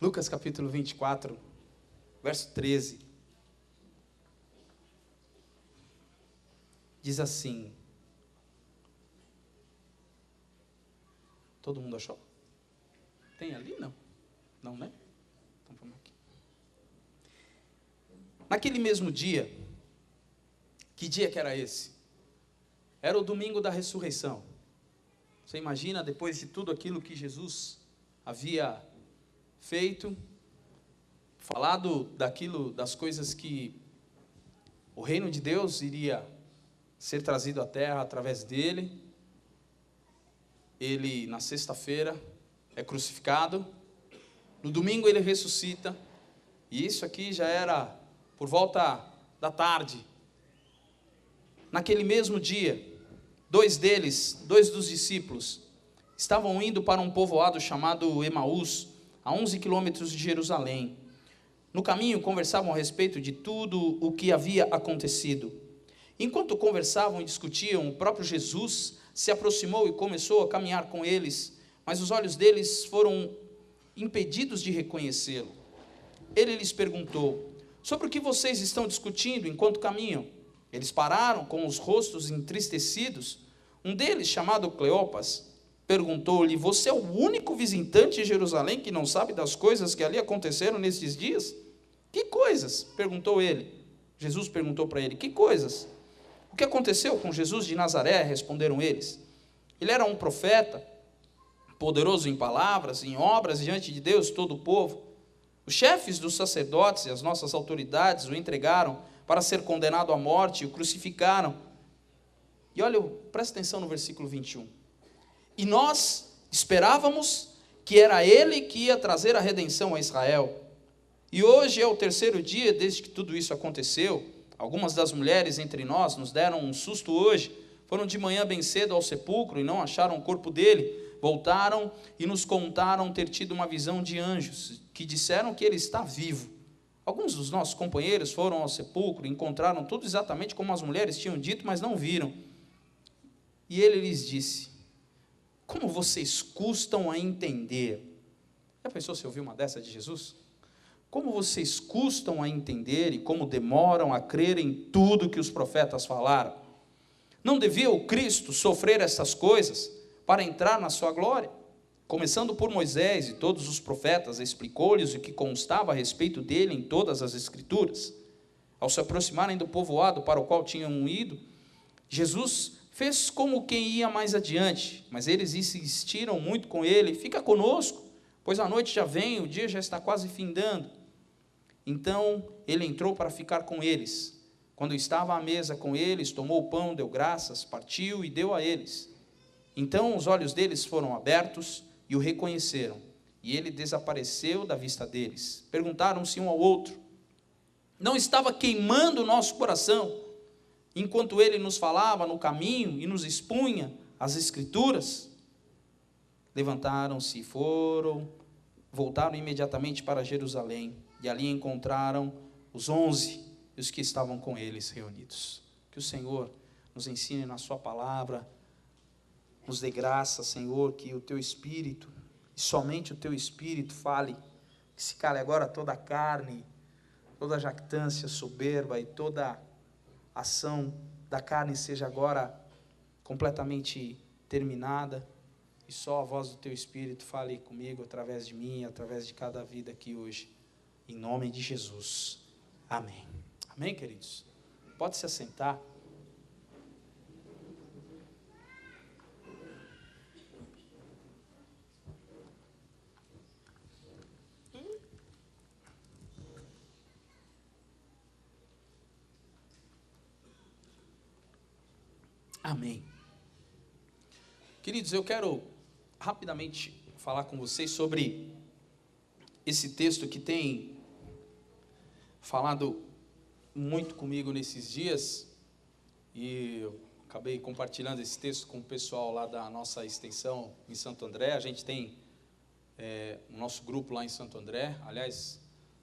Lucas capítulo 24, verso 13. Diz assim. Todo mundo achou? Tem ali? Não. Não, né? Então vamos aqui. Naquele mesmo dia, que dia que era esse? Era o domingo da ressurreição. Você imagina, depois de tudo aquilo que Jesus havia feito, falado das coisas que o reino de Deus iria ser trazido à terra através dele. Ele, na sexta-feira, é crucificado. No domingo ele ressuscita. E isso aqui já era por volta da tarde. Naquele mesmo dia, dois dos discípulos, estavam indo para um povoado chamado Emaús, a 11 quilômetros de Jerusalém. No caminho, conversavam a respeito de tudo o que havia acontecido. Enquanto conversavam e discutiam, o próprio Jesus se aproximou e começou a caminhar com eles, mas os olhos deles foram impedidos de reconhecê-lo. Ele lhes perguntou: sobre o que vocês estão discutindo enquanto caminham? Eles pararam com os rostos entristecidos. Um deles, chamado Cleopas, perguntou-lhe: você é o único visitante em Jerusalém que não sabe das coisas que ali aconteceram nesses dias? Que coisas? Perguntou ele. Jesus perguntou para ele: que coisas? O que aconteceu com Jesus de Nazaré? Responderam eles. Ele era um profeta, poderoso em palavras, em obras, diante de Deus e todo o povo. Os chefes dos sacerdotes e as nossas autoridades o entregaram para ser condenado à morte e o crucificaram. E olha, presta atenção no versículo 21. E nós esperávamos que era ele que ia trazer a redenção a Israel. E hoje é o terceiro dia desde que tudo isso aconteceu. Algumas das mulheres entre nós nos deram um susto hoje. Foram de manhã bem cedo ao sepulcro e não acharam o corpo dele. Voltaram e nos contaram ter tido uma visão de anjos, que disseram que ele está vivo. Alguns dos nossos companheiros foram ao sepulcro e encontraram tudo exatamente como as mulheres tinham dito, mas não viram. E ele lhes disse: como vocês custam a entender? Já pensou se ouviu uma dessa de Jesus? Como vocês custam a entender e como demoram a crer em tudo que os profetas falaram? Não devia o Cristo sofrer essas coisas para entrar na sua glória? Começando por Moisés e todos os profetas, explicou-lhes o que constava a respeito dele em todas as Escrituras. Ao se aproximarem do povoado para o qual tinham ido, Jesus fez como quem ia mais adiante, mas eles insistiram muito com ele: fica conosco, pois a noite já vem, o dia já está quase findando. Então ele entrou para ficar com eles. Quando estava à mesa com eles, tomou o pão, deu graças, partiu e deu a eles. Então os olhos deles foram abertos e o reconheceram, e ele desapareceu da vista deles. Perguntaram-se um ao outro: não estava queimando o nosso coração enquanto ele nos falava no caminho e nos expunha as Escrituras? Levantaram-se e voltaram imediatamente para Jerusalém, e ali encontraram os 11 e os que estavam com eles reunidos. Que o Senhor nos ensine na sua palavra, nos dê graça, Senhor, que o teu Espírito, e somente o teu Espírito, fale, que se cale agora toda a carne, toda a jactância soberba e toda ação da carne seja agora completamente terminada, e só a voz do teu Espírito fale comigo, através de mim, através de cada vida aqui hoje, em nome de Jesus, amém. Amém, queridos? Pode se assentar. Amém. Queridos, eu quero rapidamente falar com vocês sobre esse texto que tem falado muito comigo nesses dias, e eu acabei compartilhando esse texto com o pessoal lá da nossa extensão em Santo André. A gente tem o nosso grupo lá em Santo André. Aliás,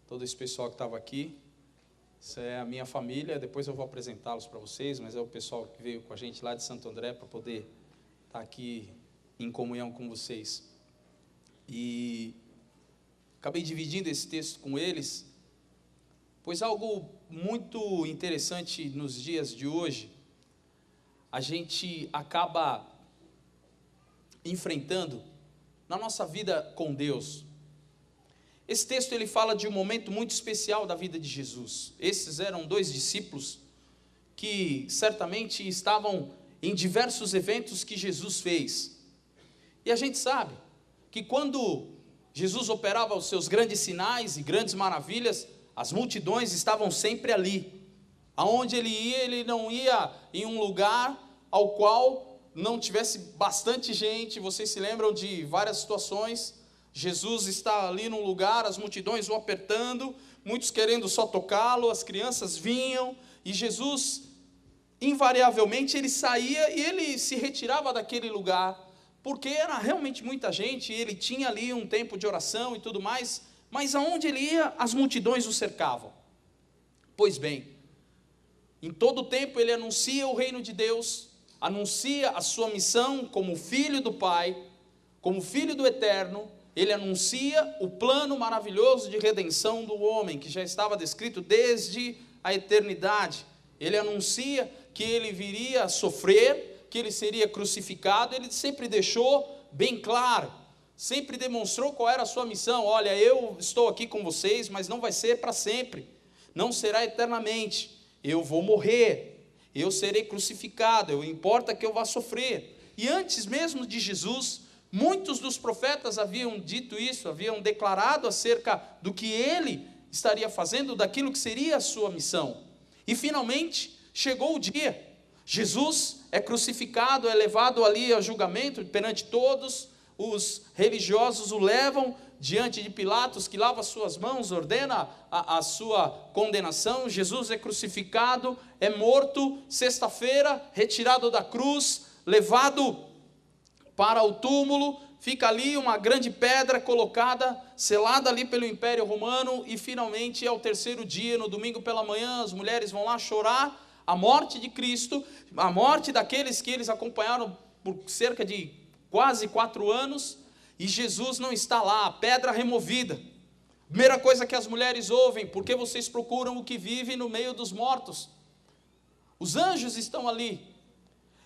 todo esse pessoal que estava aqui, isso é a minha família. Depois eu vou apresentá-los para vocês, mas é o pessoal que veio com a gente lá de Santo André para poder estar aqui em comunhão com vocês. E acabei dividindo esse texto com eles, pois algo muito interessante nos dias de hoje, a gente acaba enfrentando na nossa vida com Deus. Esse texto ele fala de um momento muito especial da vida de Jesus. Esses eram 2 discípulos que certamente estavam em diversos eventos que Jesus fez. E a gente sabe que quando Jesus operava os seus grandes sinais e grandes maravilhas, as multidões estavam sempre ali. Aonde ele ia, ele não ia em um lugar ao qual não tivesse bastante gente. Vocês se lembram de várias situações? Jesus está ali num lugar, as multidões o apertando, muitos querendo só tocá-lo, as crianças vinham, e Jesus, invariavelmente, ele saía e ele se retirava daquele lugar, porque era realmente muita gente, e ele tinha ali um tempo de oração e tudo mais, mas aonde ele ia, as multidões o cercavam. Pois bem, em todo tempo ele anuncia o reino de Deus, anuncia a sua missão como filho do Pai, como filho do Eterno. Ele anuncia o plano maravilhoso de redenção do homem, que já estava descrito desde a eternidade. Ele anuncia que ele viria a sofrer, que ele seria crucificado. Ele sempre deixou bem claro, sempre demonstrou qual era a sua missão. Olha, eu estou aqui com vocês, mas não vai ser para sempre, não será eternamente. Eu vou morrer, eu serei crucificado, importa que eu vá sofrer. E antes mesmo de Jesus, muitos dos profetas haviam dito isso, haviam declarado acerca do que ele estaria fazendo, daquilo que seria a sua missão. E finalmente chegou o dia. Jesus é crucificado, é levado ali ao julgamento perante todos. Os religiosos o levam diante de Pilatos, que lava as suas mãos, ordena a sua condenação. Jesus é crucificado, é morto, sexta-feira, retirado da cruz, levado para o túmulo, fica ali uma grande pedra colocada, selada ali pelo Império Romano, e finalmente ao terceiro dia, no domingo pela manhã, as mulheres vão lá chorar a morte de Cristo, a morte daqueles que eles acompanharam por cerca de quase 4 anos, e Jesus não está lá, a pedra removida. Primeira coisa que as mulheres ouvem: por que vocês procuram o que vive no meio dos mortos? Os anjos estão ali,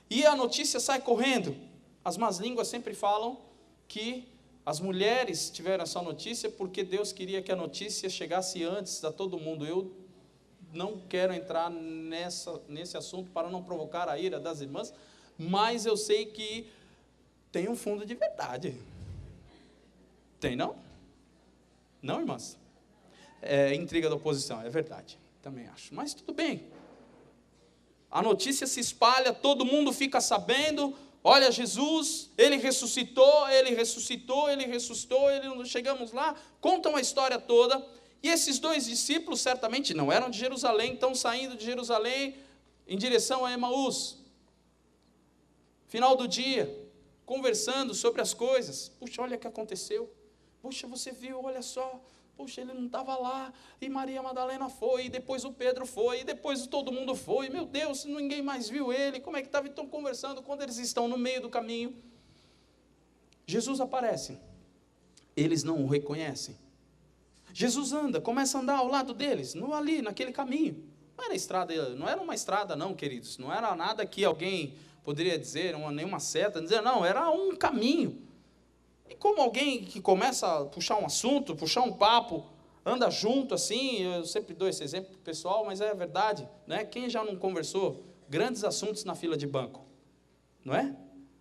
e a notícia sai correndo. As más línguas sempre falam que as mulheres tiveram essa notícia porque Deus queria que a notícia chegasse antes a todo mundo. Eu não quero entrar nesse assunto para não provocar a ira das irmãs, mas eu sei que tem um fundo de verdade. Tem, não? Não, irmãs? É intriga da oposição, é verdade, também acho. Mas tudo bem. A notícia se espalha, todo mundo fica sabendo. Olha, Jesus, ele ressuscitou, chegamos lá, contam a história toda. E esses 2 discípulos certamente não eram de Jerusalém, estão saindo de Jerusalém em direção a Emaús. Final do dia, conversando sobre as coisas. Puxa, olha o que aconteceu. Puxa, você viu, olha só. Puxa, ele não estava lá, e Maria Madalena foi, e depois o Pedro foi, e depois todo mundo foi. Meu Deus, ninguém mais viu ele. Como é que estava? Estão conversando. Quando eles estão no meio do caminho, Jesus aparece. Eles não o reconhecem. Jesus anda, começa a andar ao lado deles, ali, naquele caminho. Não era estrada, não era uma estrada não, queridos. Não era nada que alguém poderia dizer, nenhuma seta, dizer, não, era um caminho. E como alguém que começa a puxar um assunto, puxar um papo, anda junto assim, eu sempre dou esse exemplo para o pessoal, mas é verdade, né? Quem já não conversou grandes assuntos na fila de banco, não é?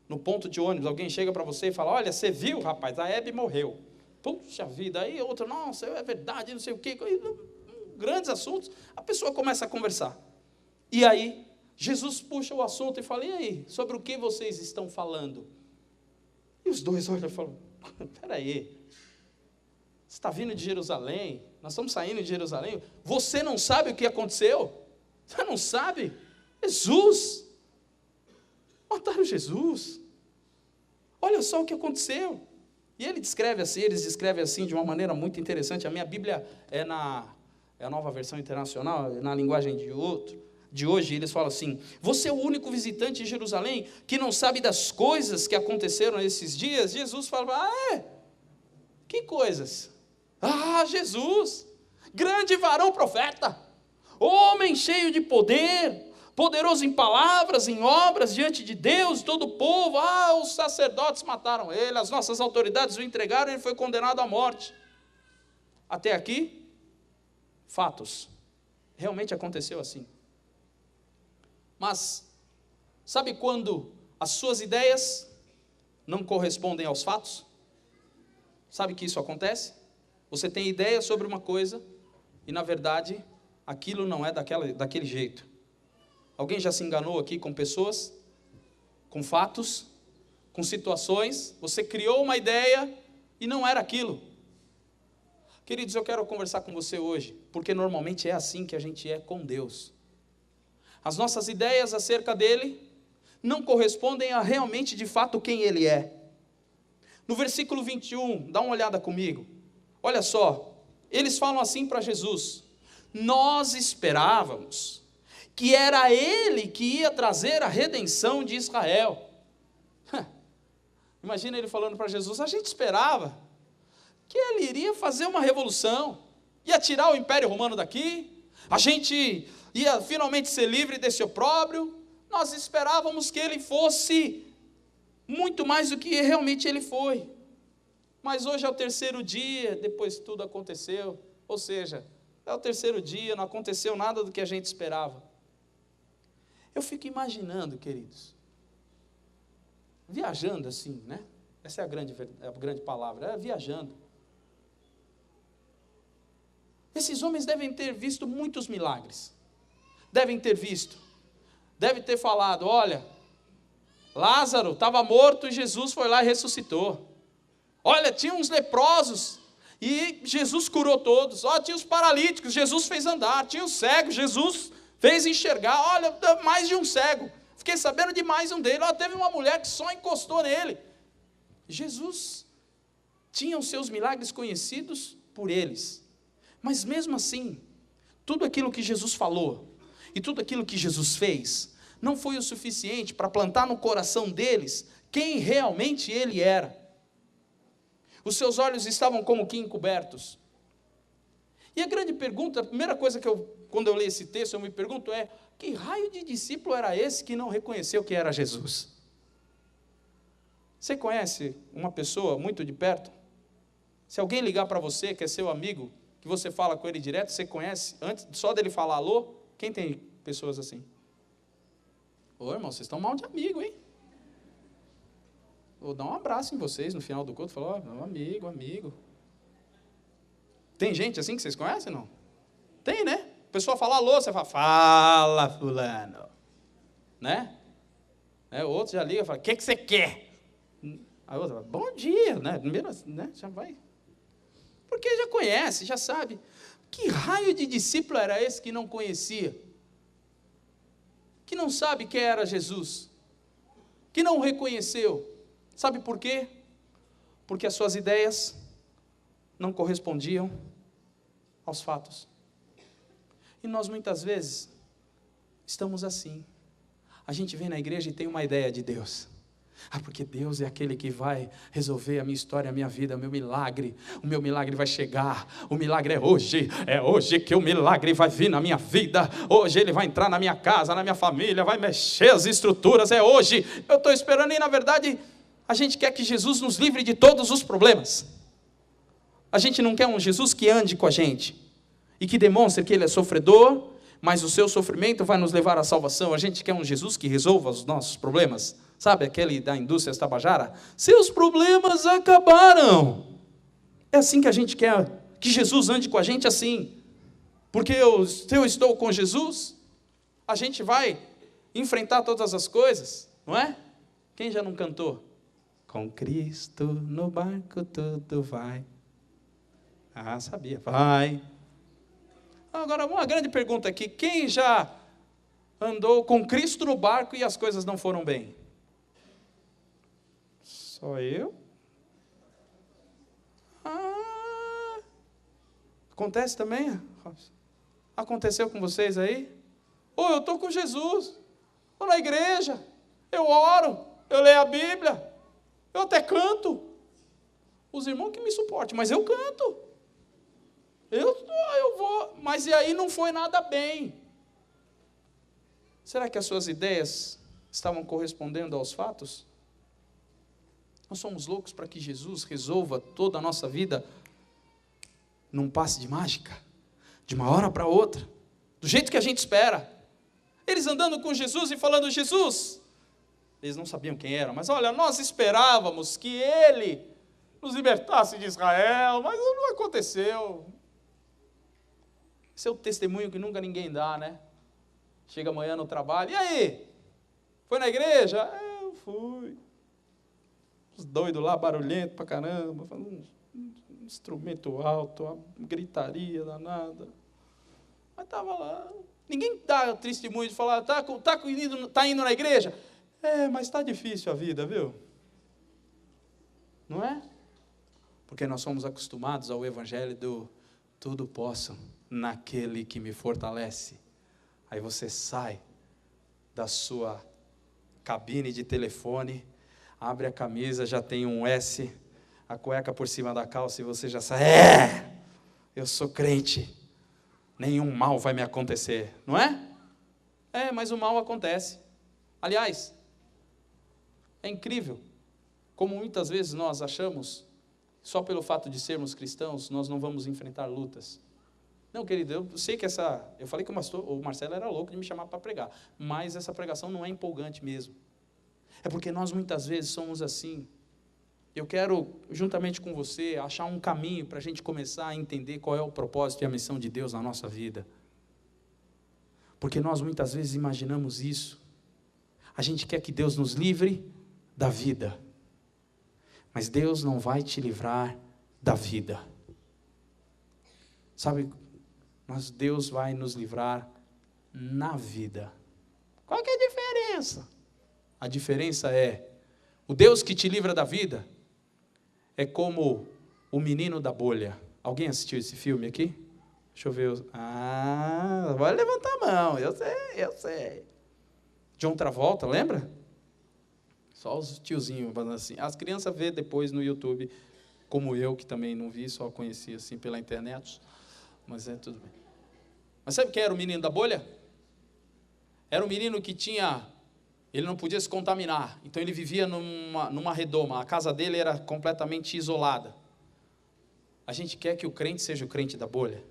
No ponto de ônibus, alguém chega para você e fala: olha, você viu, rapaz, a Hebe morreu. Puxa vida, aí outro, nossa, é verdade, não sei o quê. Grandes assuntos, a pessoa começa a conversar. E aí, Jesus puxa o assunto e fala: e aí, sobre o que vocês estão falando? E os 2 olham e falam: peraí, você está vindo de Jerusalém, nós estamos saindo de Jerusalém, você não sabe o que aconteceu? Você não sabe? Jesus, mataram Jesus, olha só o que aconteceu. E eles descrevem assim de uma maneira muito interessante. A minha Bíblia é a Nova Versão Internacional, na linguagem de hoje, eles falam assim: você é o único visitante em Jerusalém que não sabe das coisas que aconteceram nesses dias? Jesus fala: ah, é? Que coisas? Ah, Jesus, grande varão profeta, homem cheio de poder, poderoso em palavras, em obras, diante de Deus, todo o povo. Ah, os sacerdotes mataram ele, as nossas autoridades o entregaram, ele foi condenado à morte. Até aqui, fatos. Realmente aconteceu assim. Mas, sabe quando as suas ideias não correspondem aos fatos? Sabe que isso acontece? Você tem ideia sobre uma coisa e, na verdade, aquilo não é daquele jeito. Alguém já se enganou aqui com pessoas, com fatos, com situações? Você criou uma ideia e não era aquilo. Queridos, eu quero conversar com você hoje, porque normalmente é assim que a gente é com Deus. As nossas ideias acerca dele não correspondem a realmente, de fato, quem ele é. No versículo 21, dá uma olhada comigo. Olha só, eles falam assim para Jesus: nós esperávamos que era ele que ia trazer a redenção de Israel. Imagina ele falando para Jesus: a gente esperava que ele iria fazer uma revolução, ia tirar o Império Romano daqui, a gente ia finalmente ser livre desse opróbrio. Nós esperávamos que ele fosse muito mais do que realmente ele foi. Mas hoje é o terceiro dia, depois tudo aconteceu. Ou seja, é o terceiro dia, não aconteceu nada do que a gente esperava. Eu fico imaginando, queridos, viajando assim, né? Essa é a grande palavra, viajando. Esses homens devem ter visto muitos milagres. Devem ter visto. Devem ter falado: olha, Lázaro estava morto e Jesus foi lá e ressuscitou. Olha, tinha uns leprosos e Jesus curou todos. Olha, tinha os paralíticos, Jesus fez andar. Tinha os cegos, Jesus fez enxergar. Olha, mais de um cego. Fiquei sabendo de mais um dele. Olha, teve uma mulher que só encostou nele. Jesus tinha os seus milagres conhecidos por eles. Mas mesmo assim, tudo aquilo que Jesus falou e tudo aquilo que Jesus fez não foi o suficiente para plantar no coração deles quem realmente ele era. Os seus olhos estavam como que encobertos. E a grande pergunta, a primeira coisa que quando eu leio esse texto, eu me pergunto é: que raio de discípulo era esse que não reconheceu que era Jesus? Você conhece uma pessoa muito de perto? Se alguém ligar para você, que é seu amigo, que você fala com ele direto, você conhece, antes só dele falar alô? Quem tem pessoas assim? Ô, irmão, vocês estão mal de amigo, hein? Vou dar um abraço em vocês no final do culto, falar: ó, amigo. Tem gente assim que vocês conhecem, não? Tem, né? A pessoa fala alô, você fala fulano. Né? O outro já liga e fala: o que você quer? A outra fala: bom dia, né? Primeiro, né? Já vai. Porque já conhece, já sabe. Que raio de discípulo era esse que não conhecia? Que não sabe quem era Jesus? Que não o reconheceu? Sabe por quê? Porque as suas ideias não correspondiam aos fatos. E nós muitas vezes estamos assim. A gente vem na igreja e tem uma ideia de Deus. Porque Deus é aquele que vai resolver a minha história, a minha vida, o meu milagre vai chegar, o milagre é hoje que o milagre vai vir na minha vida, hoje ele vai entrar na minha casa, na minha família, vai mexer as estruturas, é hoje, eu estou esperando. E na verdade, a gente quer que Jesus nos livre de todos os problemas. A gente não quer um Jesus que ande com a gente, e que demonstre que ele é sofredor, mas o seu sofrimento vai nos levar à salvação. A gente quer um Jesus que resolva os nossos problemas. Sabe aquele da indústria Tabajara? Seus problemas acabaram. É assim que a gente quer que Jesus ande com a gente, assim. Porque se eu estou com Jesus, a gente vai enfrentar todas as coisas, não é? Quem já não cantou? Com Cristo no barco tudo vai. Ah, sabia. Vai. Agora, uma grande pergunta aqui. Quem já andou com Cristo no barco e as coisas não foram bem? Só eu? Acontece também? Aconteceu com vocês aí? Eu estou com Jesus, estou na igreja, eu oro, eu leio a Bíblia, eu até canto. Os irmãos que me suportem, mas eu canto. Mas e aí não foi nada bem. Será que as suas ideias estavam correspondendo aos fatos? Nós somos loucos para que Jesus resolva toda a nossa vida num passe de mágica, de uma hora para outra, do jeito que a gente espera. Eles andando com Jesus e falando, Jesus, eles não sabiam quem era, mas olha, nós esperávamos que Ele nos libertasse de Israel, mas não aconteceu. Esse é o testemunho que nunca ninguém dá, né? Chega amanhã no trabalho, e aí? Foi na igreja? Eu fui. Os doidos lá, barulhento pra caramba, falando um instrumento alto, uma gritaria danada. Mas estava lá. Ninguém dá testemunho de falar, tá indo na igreja? Mas está difícil a vida, viu? Não é? Porque nós somos acostumados ao evangelho do tudo posso naquele que me fortalece. Aí você sai da sua cabine de telefone, abre a camisa, já tem um S, a cueca por cima da calça e você já sai, eu sou crente, nenhum mal vai me acontecer, não é? Mas o mal acontece. Aliás, é incrível como muitas vezes nós achamos, só pelo fato de sermos cristãos, nós não vamos enfrentar lutas. Não, querido, eu sei que eu falei que o Marcelo era louco de me chamar para pregar, mas essa pregação não é empolgante mesmo. É porque nós muitas vezes somos assim. Eu quero, juntamente com você, achar um caminho para a gente começar a entender qual é o propósito e a missão de Deus na nossa vida. Porque nós muitas vezes imaginamos isso. A gente quer que Deus nos livre da vida. Mas Deus não vai te livrar da vida. Sabe, mas Deus vai nos livrar na vida. Qual que é a diferença? A diferença é, o Deus que te livra da vida é como o menino da bolha. Alguém assistiu esse filme aqui? Deixa eu ver. Vai levantar a mão, eu sei. John Travolta, lembra? Só os tiozinhos assim. As crianças vê depois no YouTube, como eu, que também não vi, só conheci assim pela internet. Mas é tudo bem. Mas sabe quem era o menino da bolha? Era um menino que ele não podia se contaminar. Então ele vivia numa redoma. A casa dele era completamente isolada. A gente quer que o crente seja o crente da bolha.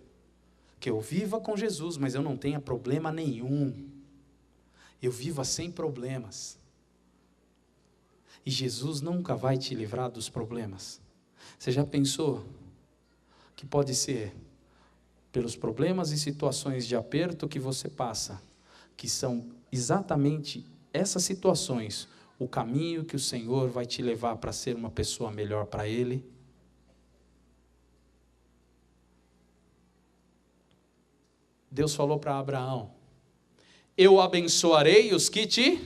Que eu viva com Jesus, mas eu não tenha problema nenhum. Eu viva sem problemas. E Jesus nunca vai te livrar dos problemas. Você já pensou que pode ser pelos problemas e situações de aperto que você passa, que são exatamente essas situações, o caminho que o Senhor vai te levar para ser uma pessoa melhor para Ele? Deus falou para Abraão, eu abençoarei os que te...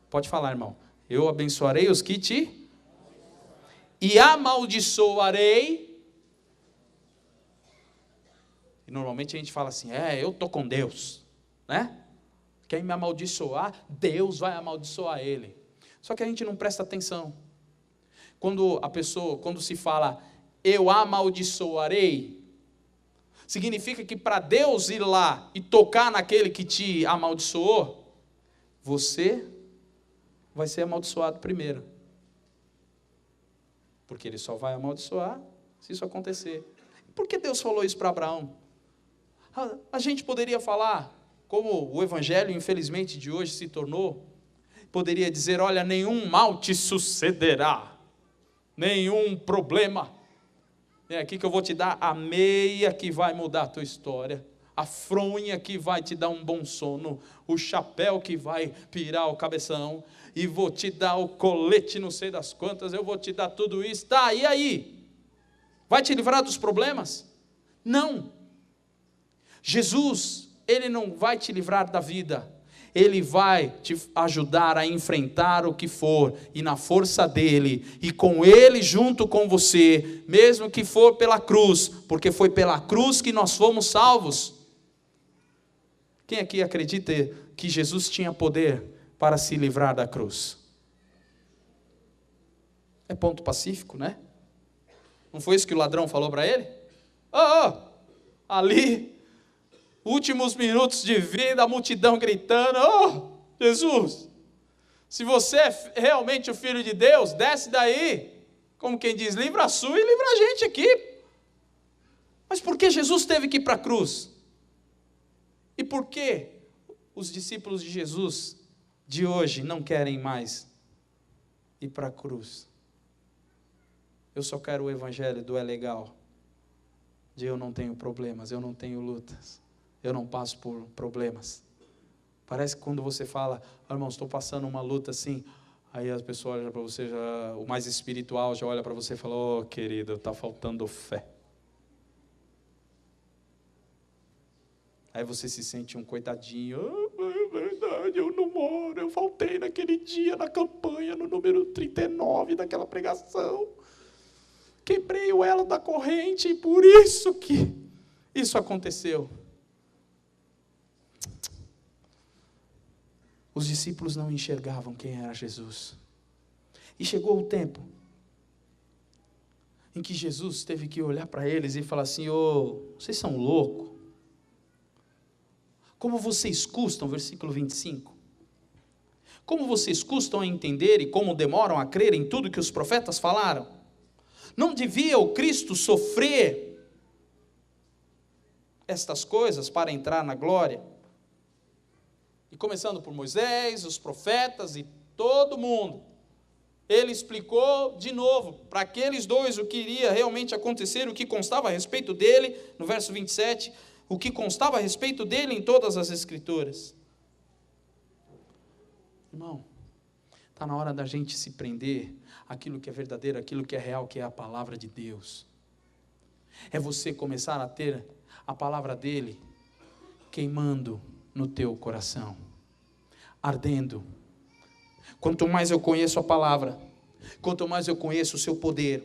Pode falar, irmão. Eu abençoarei os que te... E amaldiçoarei... E normalmente a gente fala assim, eu estou com Deus, né? Quem me amaldiçoar, Deus vai amaldiçoar ele. Só que a gente não presta atenção. Quando se fala, eu amaldiçoarei, significa que para Deus ir lá e tocar naquele que te amaldiçoou, você vai ser amaldiçoado primeiro. Porque ele só vai amaldiçoar se isso acontecer. Por que Deus falou isso para Abraão? A gente poderia falar, como o evangelho, infelizmente, de hoje se tornou, poderia dizer, olha, nenhum mal te sucederá, nenhum problema. É aqui que eu vou te dar a meia que vai mudar a tua história, a fronha que vai te dar um bom sono, o chapéu que vai pirar o cabeção, e vou te dar o colete não sei das quantas, eu vou te dar tudo isso. Tá, e aí? Vai te livrar dos problemas? Não. Jesus, Ele não vai te livrar da vida. Ele vai te ajudar a enfrentar o que for, e na força dEle, e com Ele junto com você, mesmo que for pela cruz, porque foi pela cruz que nós fomos salvos. Quem aqui acredita que Jesus tinha poder para se livrar da cruz? É ponto pacífico, né? Não foi isso que o ladrão falou para ele? ali, últimos minutos de vida, a multidão gritando, oh, Jesus, se você é realmente o Filho de Deus, desce daí, como quem diz, livra a sua e livra a gente aqui. Mas por que Jesus teve que ir para a cruz? E por que os discípulos de Jesus de hoje não querem mais ir para a cruz? Eu só quero o evangelho do é legal, de eu não tenho problemas, eu não tenho lutas, eu não passo por problemas. Parece que quando você fala, oh, irmão, estou passando uma luta assim, aí as pessoas olham para você, já, o mais espiritual já olha para você e fala, oh querido, está faltando fé. Aí você se sente um coitadinho, oh, é verdade, eu não moro, eu faltei naquele dia na campanha, no número 39 daquela pregação. Quebrei o elo da corrente e por isso que isso aconteceu. Os discípulos não enxergavam quem era Jesus. E chegou o tempo em que Jesus teve que olhar para eles e falar assim, ô, vocês são loucos? Como vocês custam, versículo 25, como vocês custam a entender e como demoram a crer em tudo que os profetas falaram? Não devia o Cristo sofrer estas coisas para entrar na glória? E começando por Moisés, os profetas e todo mundo, ele explicou de novo para aqueles dois o que iria realmente acontecer, o que constava a respeito dele, no verso 27, o que constava a respeito dele em todas as Escrituras. Irmão, está na hora da gente se prender àquilo que é verdadeiro, àquilo que é real, que é a palavra de Deus. É você começar a ter a palavra dele queimando no teu coração, ardendo. Quanto mais eu conheço a palavra, quanto mais eu conheço o seu poder,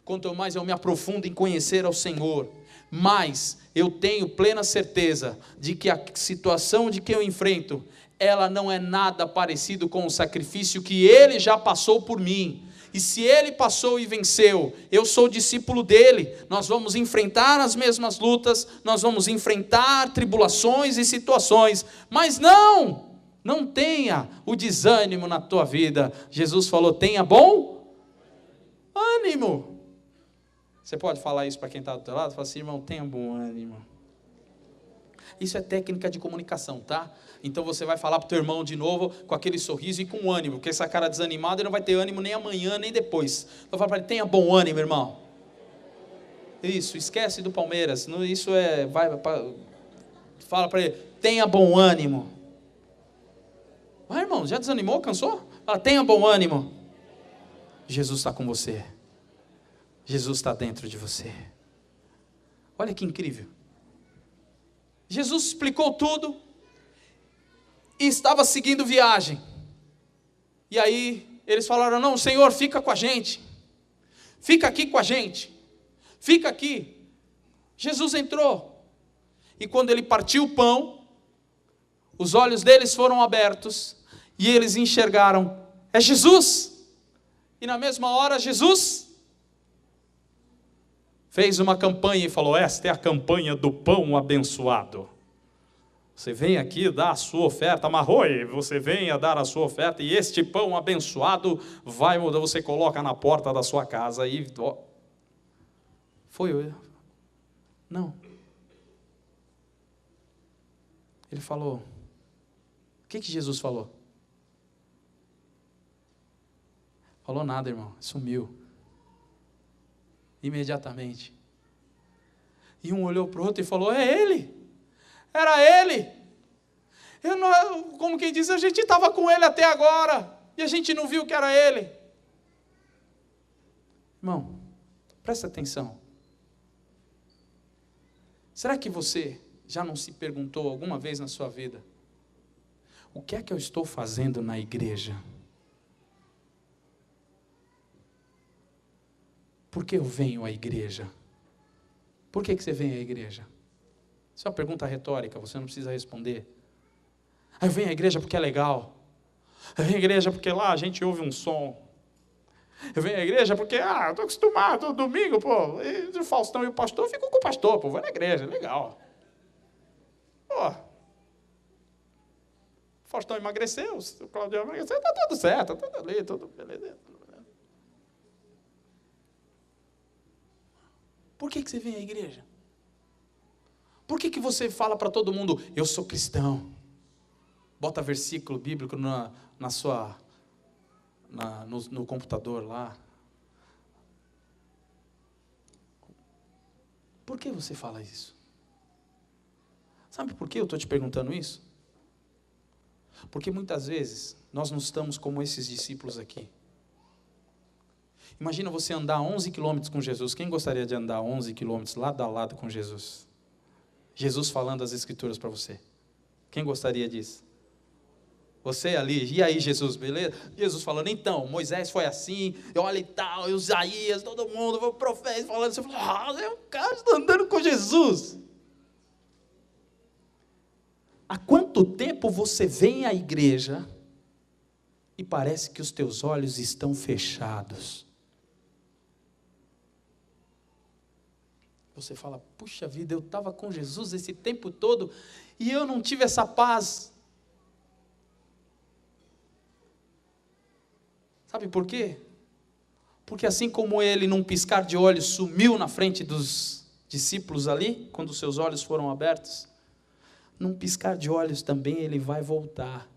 quanto mais eu me aprofundo em conhecer ao Senhor, mais eu tenho plena certeza de que a situação de que eu enfrento, ela não é nada parecido com o sacrifício que Ele já passou por mim. E se Ele passou e venceu, eu sou discípulo dEle, nós vamos enfrentar as mesmas lutas, nós vamos enfrentar tribulações e situações, mas não tenha o desânimo na tua vida. Jesus falou, tenha bom ânimo. Você pode falar isso para quem está do teu lado? Fala assim, irmão, tenha bom ânimo. Isso é técnica de comunicação, tá? Então você vai falar para o teu irmão de novo com aquele sorriso e com ânimo, porque essa cara desanimada ele não vai ter ânimo nem amanhã, nem depois. Então fala para ele, tenha bom ânimo, irmão. Isso, esquece do Palmeiras. Isso é, fala para ele, tenha bom ânimo. Vai, irmão, já desanimou, cansou? Fala, tenha bom ânimo. Jesus está com você. Jesus está dentro de você. Olha que incrível. Jesus explicou tudo e estava seguindo viagem. E aí eles falaram, não, Senhor, fica com a gente. Fica aqui com a gente. Fica aqui. Jesus entrou. E quando ele partiu o pão, os olhos deles foram abertos e eles enxergaram, é Jesus. E na mesma hora Jesus fez uma campanha e falou, esta é a campanha do pão abençoado. Você vem aqui dar a sua oferta, Marroi, você vem a dar a sua oferta e este pão abençoado vai mudar, você coloca na porta da sua casa e... Foi? Não. Ele falou, o que Jesus falou? Falou nada, irmão, sumiu. Imediatamente. E um olhou para o outro e falou, é ele. Era ele. Como quem diz, a gente estava com ele até agora. E a gente não viu que era ele. Irmão, presta atenção. Será que você já não se perguntou alguma vez na sua vida, o que é que eu estou fazendo na igreja? Por que eu venho à igreja? Por que você vem à igreja? Isso é uma pergunta retórica, você não precisa responder. Eu venho à igreja porque é legal. Eu venho à igreja porque lá a gente ouve um som. Eu venho à igreja porque, eu estou acostumado, todo domingo, pô, e o Faustão e o pastor, eu fico com o pastor, pô, vou na igreja, legal. Pô, o Faustão emagreceu, o Claudio emagreceu, está tudo certo, está tudo ali, tudo beleza. Por que você vem à igreja? Por que você fala para todo mundo, eu sou cristão? Bota versículo bíblico no computador lá. Por que você fala isso? Sabe por que eu estou te perguntando isso? Porque muitas vezes nós não estamos como esses discípulos aqui. Imagina você andar 11 quilômetros com Jesus. Quem gostaria de andar 11 quilômetros lado a lado com Jesus? Jesus falando as Escrituras para você. Quem gostaria disso? Você ali, e aí Jesus, beleza? Jesus falando, então, Moisés foi assim, olha e tal, e Isaías, todo mundo, o profeta falando, você fala, o cara está andando com Jesus. Há quanto tempo você vem à igreja e parece que os teus olhos estão fechados? Você fala, puxa vida, eu estava com Jesus esse tempo todo e eu não tive essa paz. Sabe por quê? Porque assim como ele, num piscar de olhos, sumiu na frente dos discípulos ali, quando seus olhos foram abertos, num piscar de olhos também ele vai voltar.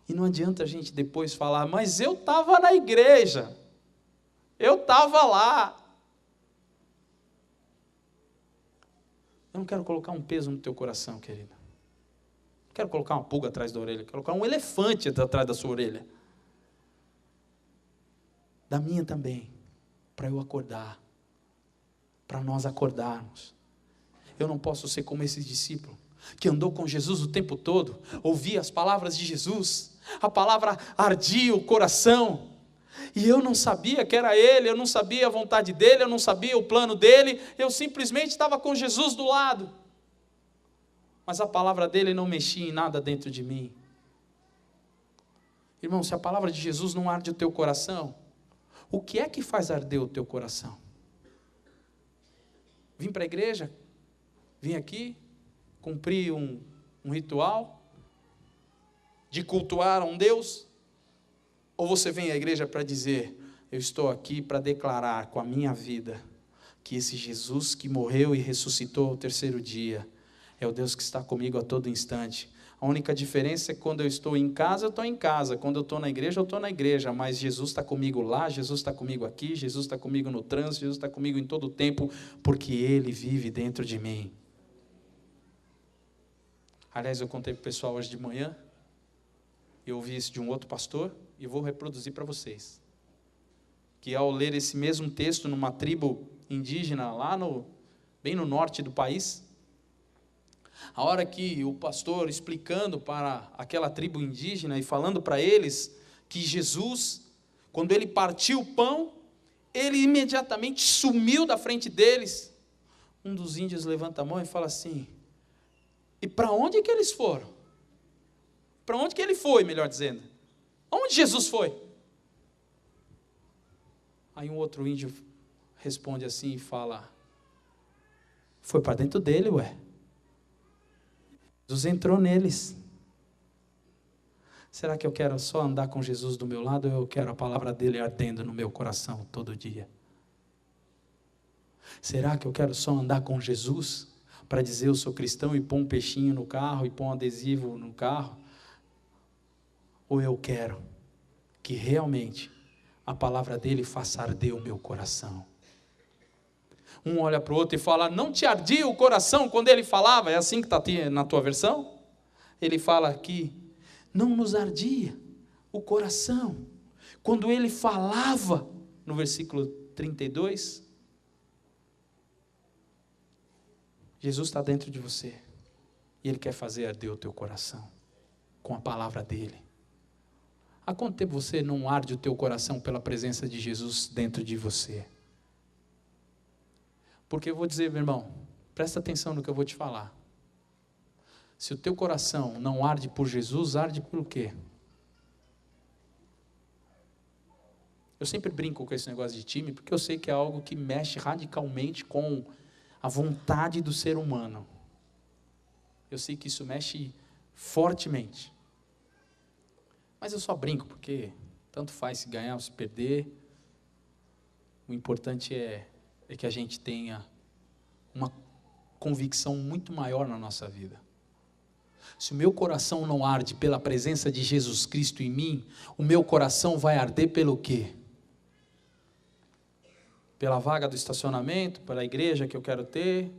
E não adianta a gente depois falar, mas eu estava na igreja, eu estava lá. Eu não quero colocar um peso no teu coração, querida. Não quero colocar uma pulga atrás da orelha, quero colocar um elefante atrás da sua orelha. Da minha também, para eu acordar, para nós acordarmos. Eu não posso ser como esse discípulo, que andou com Jesus o tempo todo, ouvia as palavras de Jesus, a palavra ardia o coração, e eu não sabia que era ele, eu não sabia a vontade dele, eu não sabia o plano dele, eu simplesmente estava com Jesus do lado, mas a palavra dele não mexia em nada dentro de mim. Irmão, se a palavra de Jesus não arde o teu coração, o que é que faz arder o teu coração? Vim para a igreja, vim aqui, cumprir um ritual de cultuar a um Deus? Ou você vem à igreja para dizer, eu estou aqui para declarar com a minha vida que esse Jesus que morreu e ressuscitou ao terceiro dia é o Deus que está comigo a todo instante. A única diferença é que quando eu estou em casa, eu estou em casa. Quando eu estou na igreja, eu estou na igreja. Mas Jesus está comigo lá, Jesus está comigo aqui, Jesus está comigo no trânsito, Jesus está comigo em todo o tempo, porque Ele vive dentro de mim. Aliás, eu contei para o pessoal hoje de manhã, eu ouvi isso de um outro pastor, e vou reproduzir para vocês. Que ao ler esse mesmo texto numa tribo indígena, lá bem no norte do país, a hora que o pastor explicando para aquela tribo indígena e falando para eles que Jesus, quando ele partiu o pão, ele imediatamente sumiu da frente deles. Um dos índios levanta a mão e fala assim, e para onde que eles foram? Para onde que ele foi, melhor dizendo? Onde Jesus foi? Aí um outro índio responde assim e fala, foi para dentro dele, ué. Jesus entrou neles. Será que eu quero só andar com Jesus do meu lado ou eu quero a palavra dele ardendo no meu coração todo dia? Será que eu quero só andar com Jesus para dizer eu sou cristão e pôr um peixinho no carro e pôr um adesivo no carro? Ou eu quero que realmente a palavra dele faça arder o meu coração? Um olha para o outro e fala, não te ardia o coração quando ele falava? É assim que está na tua versão? Ele fala aqui, não nos ardia o coração quando ele falava, no versículo 32. Jesus está dentro de você e ele quer fazer arder o teu coração com a palavra dele. Há quanto tempo você não arde o teu coração pela presença de Jesus dentro de você? Porque eu vou dizer, meu irmão, presta atenção no que eu vou te falar. Se o teu coração não arde por Jesus, arde por quê? Eu sempre brinco com esse negócio de time, porque eu sei que é algo que mexe radicalmente com a vontade do ser humano. Eu sei que isso mexe fortemente. Mas eu só brinco, porque tanto faz se ganhar ou se perder. O importante é que a gente tenha uma convicção muito maior na nossa vida. Se o meu coração não arde pela presença de Jesus Cristo em mim, o meu coração vai arder pelo quê? Pela vaga do estacionamento, pela igreja que eu quero ter,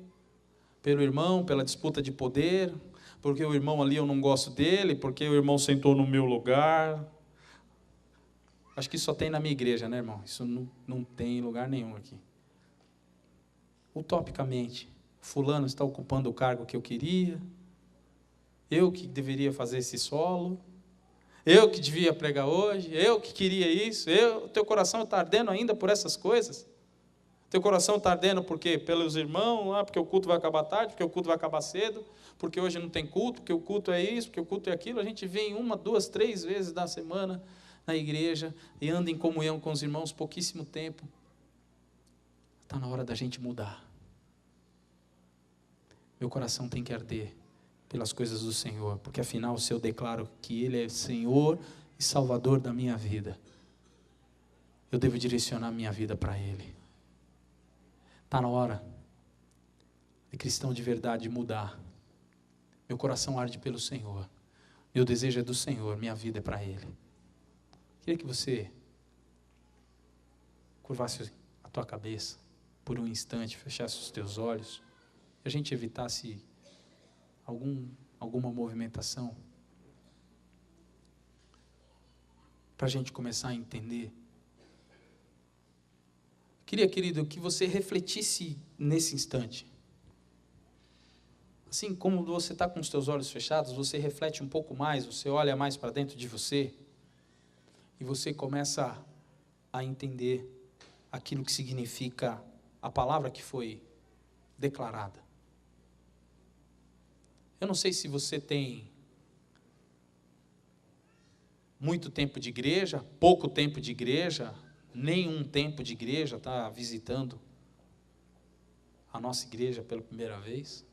pelo irmão, pela disputa de poder, porque o irmão ali eu não gosto dele, porque o irmão sentou no meu lugar. Acho que isso só tem na minha igreja, né, irmão? Isso não tem em lugar nenhum aqui. Utopicamente, fulano está ocupando o cargo que eu queria, eu que deveria fazer esse solo, eu que devia pregar hoje, eu que queria isso, teu coração está ardendo ainda por essas coisas? Teu coração está ardendo por quê? Pelos irmãos, porque o culto vai acabar tarde, porque o culto vai acabar cedo, porque hoje não tem culto, porque o culto é isso, porque o culto é aquilo. A gente vem 1, 2, 3 vezes na semana na igreja e anda em comunhão com os irmãos pouquíssimo tempo. Está na hora da gente mudar. Meu coração tem que arder pelas coisas do Senhor, porque afinal, se eu declaro que Ele é Senhor e Salvador da minha vida, eu devo direcionar minha vida para Ele. Está na hora de cristão de verdade mudar. Meu coração arde pelo Senhor, meu desejo é do Senhor, minha vida é para Ele. Queria que você curvasse a tua cabeça por um instante, fechasse os teus olhos, e a gente evitasse alguma movimentação, para a gente começar a entender. Queria, querido, que você refletisse nesse instante. Assim como você está com os teus olhos fechados, você reflete um pouco mais, você olha mais para dentro de você, e você começa a entender aquilo que significa a palavra que foi declarada. Eu não sei se você tem muito tempo de igreja, pouco tempo de igreja, nenhum tempo de igreja, está visitando a nossa igreja pela primeira vez.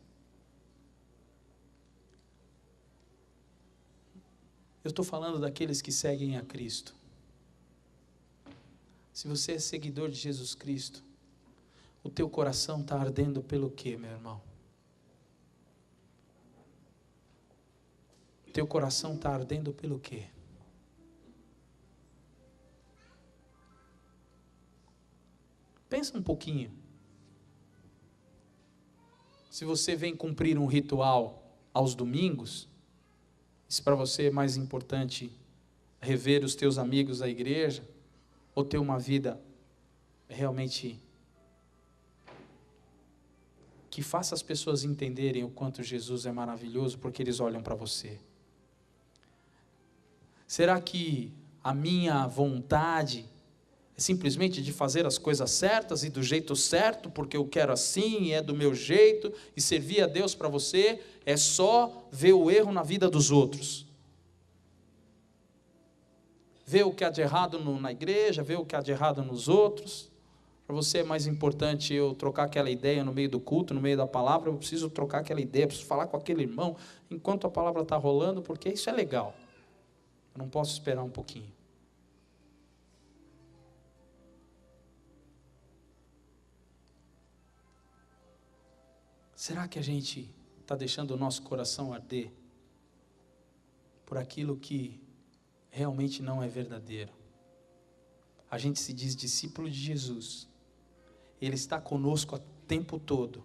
Eu estou falando daqueles que seguem a Cristo. Se você é seguidor de Jesus Cristo, o teu coração está ardendo pelo quê, meu irmão? O teu coração está ardendo pelo quê? Pensa um pouquinho. Se você vem cumprir um ritual aos domingos, se para você é mais importante rever os teus amigos da igreja, ou ter uma vida realmente que faça as pessoas entenderem o quanto Jesus é maravilhoso, porque eles olham para você. Será que a minha vontade é simplesmente de fazer as coisas certas e do jeito certo, porque eu quero assim e é do meu jeito, e servir a Deus para você é só ver o erro na vida dos outros? Ver o que há de errado na igreja, ver o que há de errado nos outros? Para você é mais importante eu trocar aquela ideia no meio do culto, no meio da palavra, eu preciso trocar aquela ideia, preciso falar com aquele irmão, enquanto a palavra está rolando, porque isso é legal. Eu não posso esperar um pouquinho. Será que a gente está deixando o nosso coração arder por aquilo que realmente não é verdadeiro? A gente se diz discípulo de Jesus. Ele está conosco o tempo todo.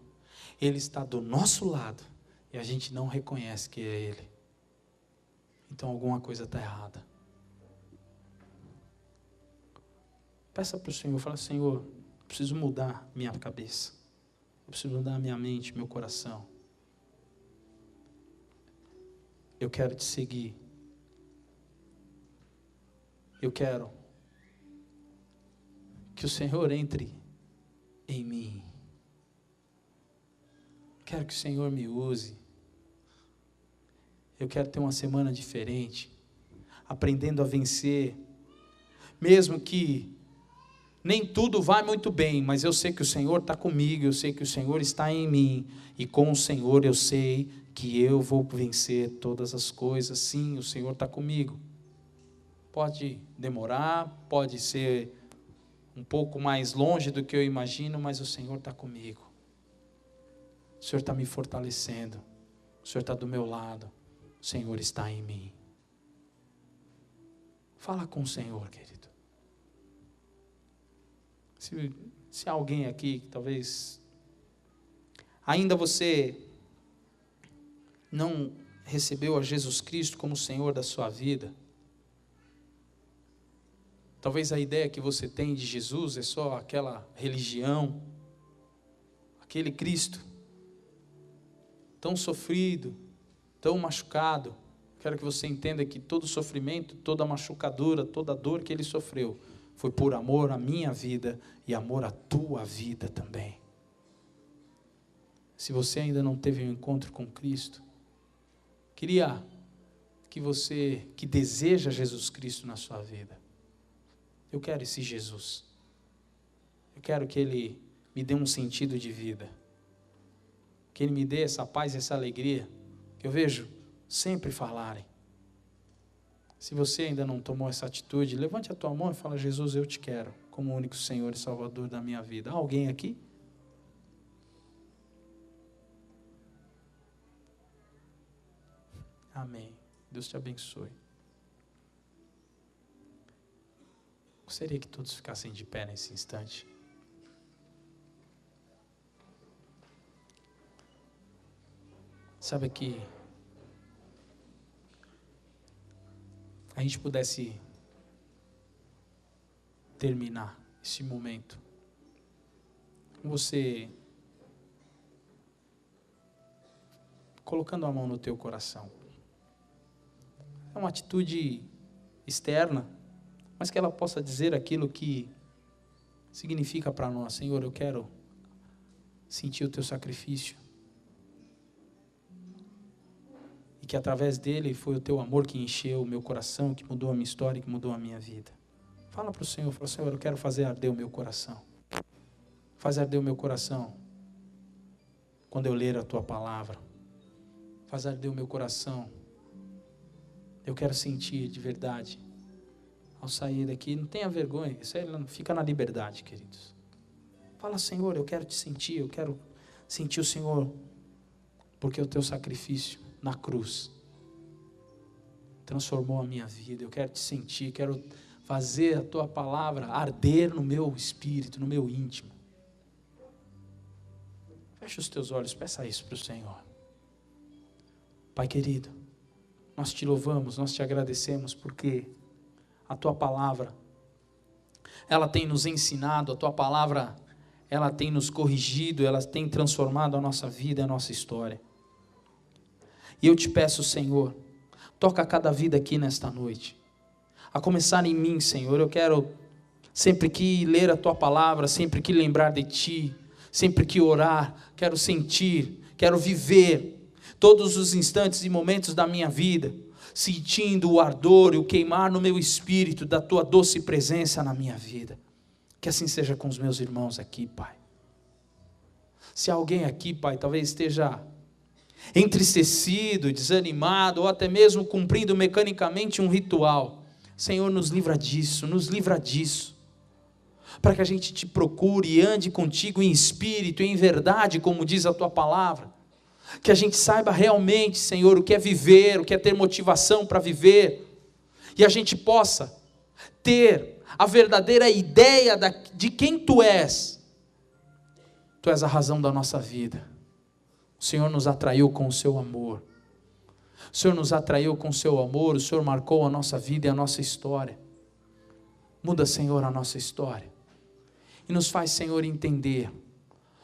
Ele está do nosso lado e a gente não reconhece que é Ele. Então alguma coisa está errada. Peça para o Senhor, fala: Senhor, eu preciso mudar minha cabeça. Eu preciso mudar minha mente, meu coração. Eu quero te seguir. Eu quero que o Senhor entre em mim. Quero que o Senhor me use. Eu quero ter uma semana diferente, aprendendo a vencer, mesmo que Nem tudo vai muito bem, mas eu sei que o Senhor está comigo, eu sei que o Senhor está em mim, e com o Senhor eu sei que eu vou vencer todas as coisas. Sim, o Senhor está comigo. Pode demorar, pode ser um pouco mais longe do que eu imagino, mas o Senhor está comigo. O Senhor está me fortalecendo, o Senhor está do meu lado, o Senhor está em mim. Fala com o Senhor, querido. Se há alguém aqui que talvez ainda você não recebeu a Jesus Cristo como Senhor da sua vida, talvez a ideia que você tem de Jesus é só aquela religião, aquele Cristo tão sofrido, tão machucado. Quero que você entenda que todo sofrimento, toda machucadura, toda dor que ele sofreu foi por amor à minha vida e amor à tua vida também. Se você ainda não teve um encontro com Cristo, queria que você que deseja Jesus Cristo na sua vida, eu quero esse Jesus. Eu quero que Ele me dê um sentido de vida, que Ele me dê essa paz e essa alegria que eu vejo sempre falarem. Se você ainda não tomou essa atitude, levante a tua mão e fala: Jesus, eu te quero como único Senhor e Salvador da minha vida. Há alguém aqui? Amém. Deus te abençoe. Gostaria que todos ficassem de pé nesse instante. Sabe que a gente pudesse terminar esse momento com você colocando a mão no teu coração. É uma atitude externa, mas que ela possa dizer aquilo que significa para nós. Senhor, eu quero sentir o teu sacrifício. E que através dele foi o teu amor que encheu o meu coração, que mudou a minha história, que mudou a minha vida. Fala para o Senhor, fala: Senhor, eu quero fazer arder o meu coração. Faz arder o meu coração quando eu ler a tua palavra. Faz arder o meu coração. Eu quero sentir de verdade. Ao sair daqui, não tenha vergonha, isso aí fica na liberdade, queridos. Fala: Senhor, eu quero te sentir, eu quero sentir o Senhor, porque o teu sacrifício na cruz transformou a minha vida. Eu quero te sentir, quero fazer a tua palavra arder no meu espírito, no meu íntimo. Fecha os teus olhos, peça isso para o Senhor. Pai querido, nós te louvamos, nós te agradecemos, porque a tua palavra, ela tem nos ensinado, a tua palavra, ela tem nos corrigido, ela tem transformado a nossa vida, a nossa história. E eu te peço, Senhor, toca cada vida aqui nesta noite. A começar em mim, Senhor, eu quero sempre que ler a tua palavra, sempre que lembrar de ti, sempre que orar, quero sentir, quero viver todos os instantes e momentos da minha vida, sentindo o ardor e o queimar no meu espírito da tua doce presença na minha vida. Que assim seja com os meus irmãos aqui, Pai. Se alguém aqui, Pai, talvez esteja entristecido, desanimado, ou até mesmo cumprindo mecanicamente um ritual, Senhor, nos livra disso, para que a gente te procure e ande contigo em espírito, em verdade, como diz a tua palavra. Que a gente saiba realmente, Senhor, o que é viver, o que é ter motivação para viver, e a gente possa ter a verdadeira ideia de quem Tu és. Tu és a razão da nossa vida. O Senhor nos atraiu com o Seu amor. O Senhor nos atraiu com o Seu amor, o Senhor marcou a nossa vida e a nossa história. Muda, Senhor, a nossa história. E nos faz, Senhor, entender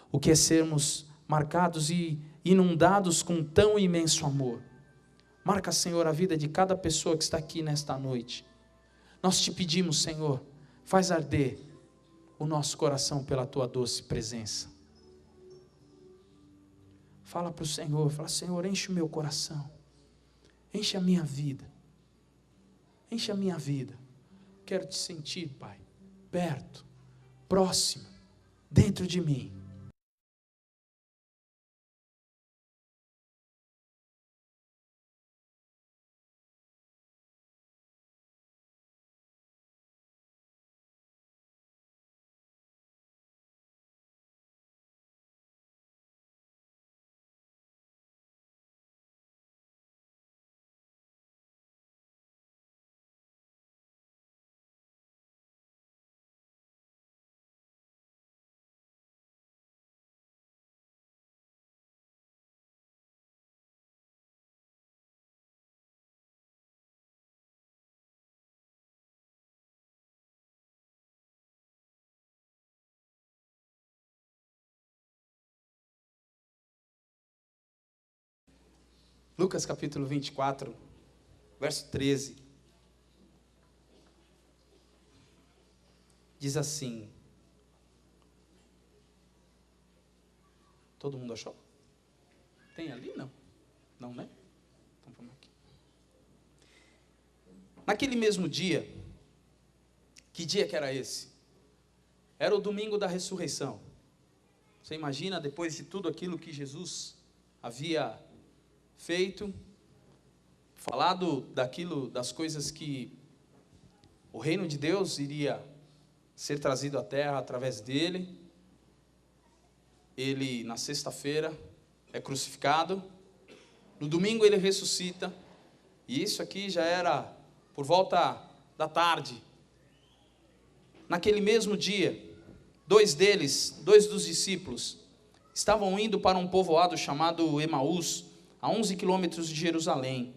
o que é sermos marcados e inundados com tão imenso amor. Marca, Senhor, a vida de cada pessoa que está aqui nesta noite. Nós te pedimos, Senhor, faz arder o nosso coração pela tua doce presença. Fala para o Senhor, fala: Senhor, enche o meu coração, enche a minha vida, enche a minha vida. Quero te sentir, Pai, perto, próximo, dentro de mim. Lucas capítulo 24, verso 13. Diz assim. Todo mundo achou? Tem ali? Não. Não, né? Então vamos aqui. Naquele mesmo dia, que dia que era esse? Era o domingo da ressurreição. Você imagina, depois de tudo aquilo que Jesus havia feito, falado das coisas que o reino de Deus iria ser trazido à terra através dele. Ele, na sexta-feira, é crucificado. No domingo ele ressuscita. E isso aqui já era por volta da tarde. Naquele mesmo dia, dois dos discípulos, estavam indo para um povoado chamado Emaús, a 11 quilômetros de Jerusalém.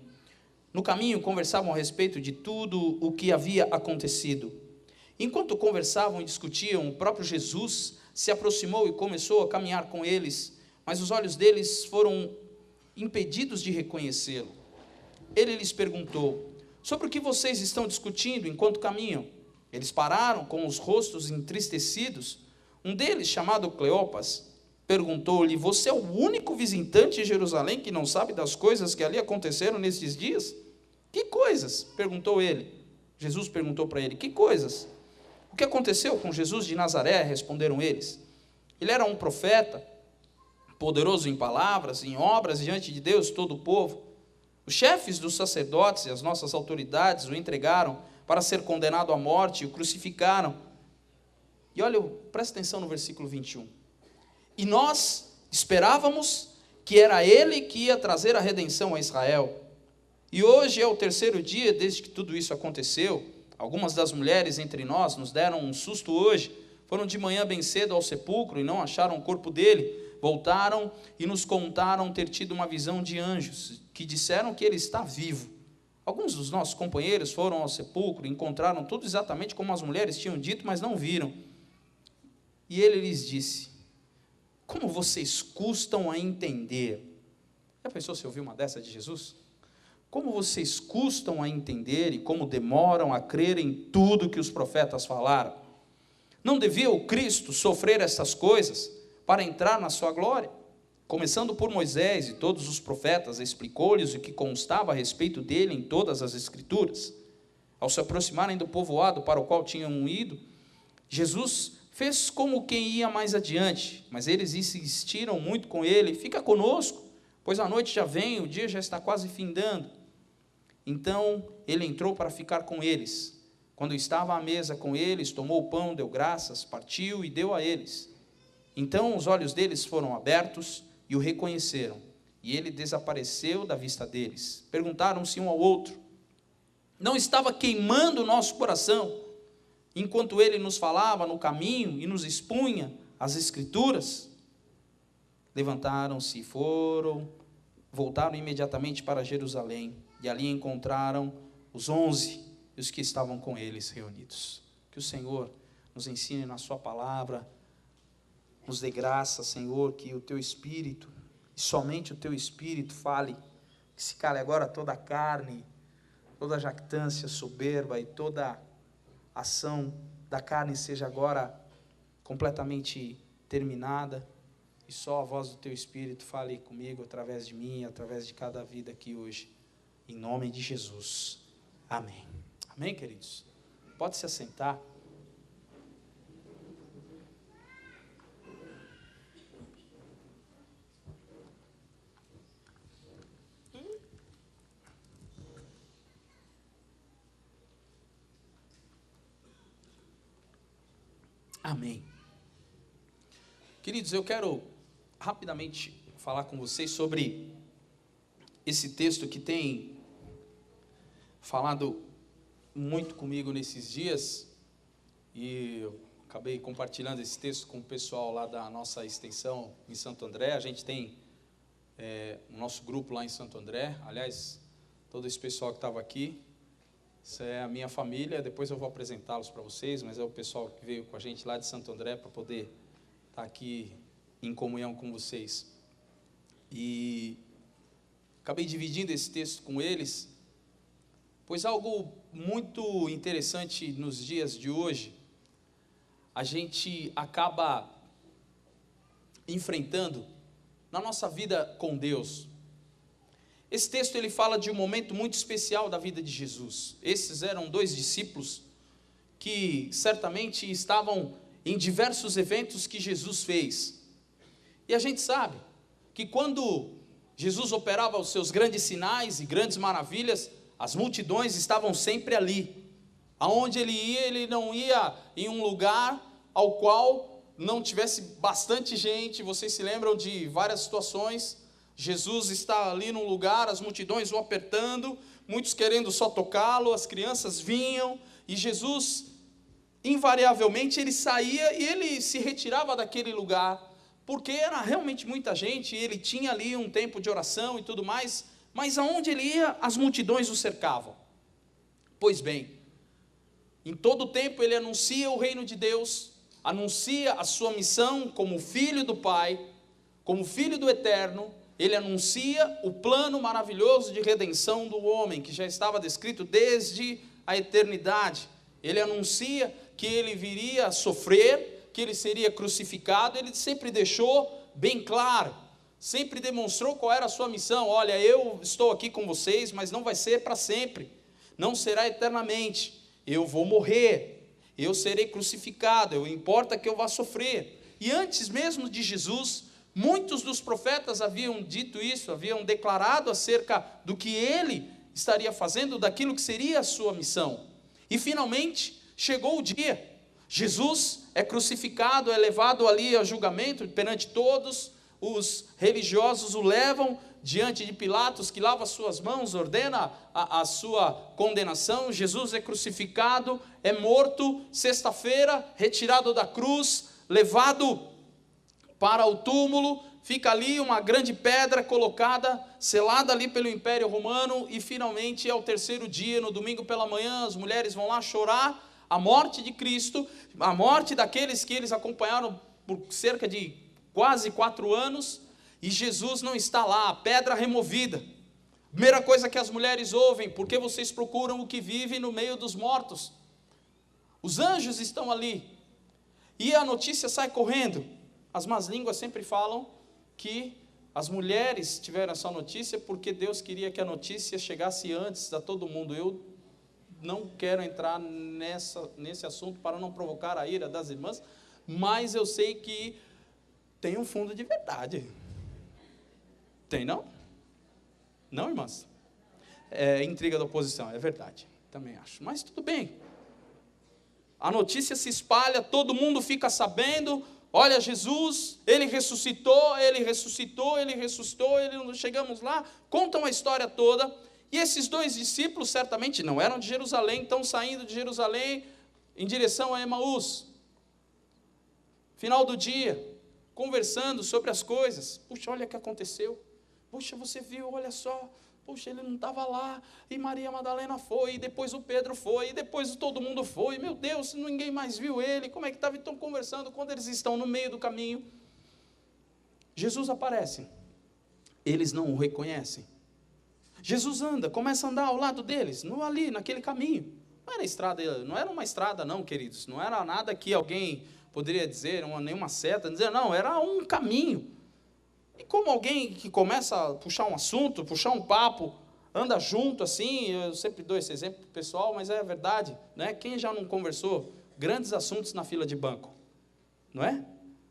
No caminho, conversavam a respeito de tudo o que havia acontecido. Enquanto conversavam e discutiam, o próprio Jesus se aproximou e começou a caminhar com eles, mas os olhos deles foram impedidos de reconhecê-lo. Ele lhes perguntou: sobre o que vocês estão discutindo enquanto caminham? Eles pararam com os rostos entristecidos. Um deles, chamado Cleopas, perguntou-lhe: você é o único visitante em Jerusalém que não sabe das coisas que ali aconteceram nesses dias? Que coisas? Perguntou ele. Jesus perguntou para ele: que coisas? O que aconteceu com Jesus de Nazaré? Responderam eles. Ele era um profeta, poderoso em palavras, em obras, diante de Deus e todo o povo. Os chefes dos sacerdotes e as nossas autoridades o entregaram para ser condenado à morte e o crucificaram. E olha, presta atenção no versículo 21. E nós esperávamos que era ele que ia trazer a redenção a Israel. E hoje é o terceiro dia desde que tudo isso aconteceu. Algumas das mulheres entre nós nos deram um susto hoje. Foram de manhã bem cedo ao sepulcro e não acharam o corpo dele. Voltaram e nos contaram ter tido uma visão de anjos, que disseram que ele está vivo. Alguns dos nossos companheiros foram ao sepulcro e encontraram tudo exatamente como as mulheres tinham dito, mas não viram. E ele lhes disse: como vocês custam a entender? Já pensou se ouviu uma dessa de Jesus? Como vocês custam a entender e como demoram a crer em tudo que os profetas falaram? Não devia o Cristo sofrer estas coisas para entrar na sua glória? Começando por Moisés e todos os profetas, explicou-lhes o que constava a respeito dele em todas as Escrituras. Ao se aproximarem do povoado para o qual tinham ido, Jesus fez como quem ia mais adiante, mas eles insistiram muito com ele: fica conosco, pois a noite já vem, o dia já está quase findando. Então ele entrou para ficar com eles. Quando estava à mesa com eles, tomou o pão, deu graças, partiu e deu a eles. Então os olhos deles foram abertos e o reconheceram, e ele desapareceu da vista deles. Perguntaram-se um ao outro: não estava queimando o nosso coração enquanto ele nos falava no caminho e nos expunha as Escrituras? Levantaram-se e voltaram imediatamente para Jerusalém, e ali encontraram os 11 e os que estavam com eles reunidos. Que o Senhor nos ensine na sua palavra, nos dê graça, Senhor, que o teu Espírito, e somente o teu Espírito, fale, que se cale agora toda a carne, toda a jactância, soberba e toda ação da carne seja agora completamente terminada, e só a voz do teu Espírito fale comigo, através de mim, através de cada vida aqui hoje, em nome de Jesus, amém. Amém, queridos? Pode se assentar. Amém. Queridos, eu quero rapidamente falar com vocês sobre esse texto que tem falado muito comigo nesses dias, e eu acabei compartilhando esse texto com o pessoal lá da nossa extensão em Santo André. A gente tem o nosso grupo lá em Santo André. Aliás, todo esse pessoal que estava aqui, isso é a minha família. Depois eu vou apresentá-los para vocês, mas é o pessoal que veio com a gente lá de Santo André para poder estar aqui em comunhão com vocês. E acabei dividindo esse texto com eles, pois algo muito interessante nos dias de hoje, a gente acaba enfrentando na nossa vida com Deus. Esse texto ele fala de um momento muito especial da vida de Jesus. Esses eram 2 discípulos que certamente estavam em diversos eventos que Jesus fez. E a gente sabe que quando Jesus operava os seus grandes sinais e grandes maravilhas, as multidões estavam sempre ali. Aonde ele ia, ele não ia em um lugar ao qual não tivesse bastante gente. Vocês se lembram de várias situações? Jesus está ali num lugar, as multidões vão apertando, muitos querendo só tocá-lo, as crianças vinham, e Jesus, invariavelmente, ele saía e ele se retirava daquele lugar, porque era realmente muita gente, e ele tinha ali um tempo de oração e tudo mais, mas aonde ele ia, as multidões o cercavam. Pois bem, em todo o tempo ele anuncia o reino de Deus, anuncia a sua missão como filho do Pai, como filho do Eterno. Ele anuncia o plano maravilhoso de redenção do homem, que já estava descrito desde a eternidade. Ele anuncia que ele viria a sofrer, que ele seria crucificado. Ele sempre deixou bem claro, sempre demonstrou qual era a sua missão. Olha, eu estou aqui com vocês, mas não vai ser para sempre, não será eternamente. Eu vou morrer, eu serei crucificado, importa que eu vá sofrer. E antes mesmo de Jesus, muitos dos profetas haviam dito isso, haviam declarado acerca do que ele estaria fazendo, daquilo que seria a sua missão. E finalmente chegou o dia. Jesus é crucificado, é levado ali a julgamento perante todos. Os religiosos o levam diante de Pilatos, que lava as suas mãos, ordena a sua condenação. Jesus é crucificado, é morto, sexta-feira, retirado da cruz, levado para o túmulo, fica ali uma grande pedra colocada, selada ali pelo Império Romano, e finalmente ao terceiro dia, no domingo pela manhã, as mulheres vão lá chorar a morte de Cristo, a morte daqueles que eles acompanharam por cerca de quase 4 anos, e Jesus não está lá, a pedra removida. Primeira coisa que as mulheres ouvem: por que vocês procuram o que vive no meio dos mortos? Os anjos estão ali, e a notícia sai correndo. As más línguas sempre falam que as mulheres tiveram essa notícia porque Deus queria que a notícia chegasse antes a todo mundo. Eu não quero entrar nesse assunto para não provocar a ira das irmãs, mas eu sei que tem um fundo de verdade. Tem, não? Não, irmãs? É intriga da oposição, é verdade, também acho. Mas tudo bem. A notícia se espalha, todo mundo fica sabendo. Olha, Jesus, ele ressuscitou, chegamos lá, contam a história toda. E esses 2 discípulos certamente não eram de Jerusalém, estão saindo de Jerusalém em direção a Emaús. Final do dia, conversando sobre as coisas. Puxa, olha o que aconteceu. Puxa, você viu, olha só. Puxa, ele não estava lá, e Maria Madalena foi, e depois o Pedro foi, e depois todo mundo foi. Meu Deus, ninguém mais viu ele. Como é que estava? Estão conversando. Quando eles estão no meio do caminho, Jesus aparece. Eles não o reconhecem. Jesus anda, começa a andar ao lado deles, ali, naquele caminho. Não era estrada, não era uma estrada não, queridos. Não era nada que alguém poderia dizer, nenhuma seta, dizer, não, era um caminho. E como alguém que começa a puxar um assunto, puxar um papo, anda junto assim, eu sempre dou esse exemplo para o pessoal, mas é verdade, né? Quem já não conversou grandes assuntos na fila de banco, não é?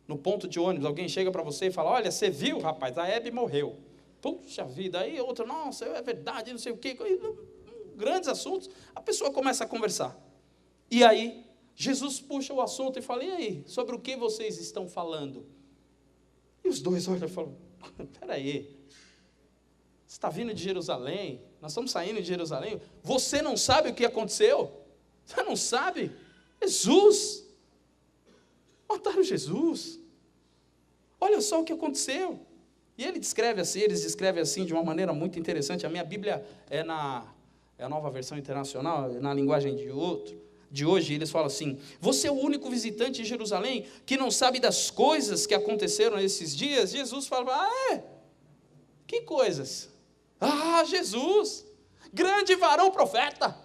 No ponto de ônibus, alguém chega para você e fala: olha, você viu, rapaz, a Hebe morreu. Puxa vida, aí outro, nossa, é verdade, não sei o quê, grandes assuntos, a pessoa começa a conversar. E aí, Jesus puxa o assunto e fala: e aí, sobre o que vocês estão falando? E os dois olham e falam: espera aí, você está vindo de Jerusalém, nós estamos saindo de Jerusalém, você não sabe o que aconteceu? Você não sabe? Jesus, mataram Jesus, olha só o que aconteceu. E eles descrevem assim de uma maneira muito interessante. A minha Bíblia é a Nova Versão Internacional, na linguagem de hoje, eles falam assim: você é o único visitante em Jerusalém que não sabe das coisas que aconteceram nesses dias? Jesus fala: que coisas? Jesus, grande varão profeta,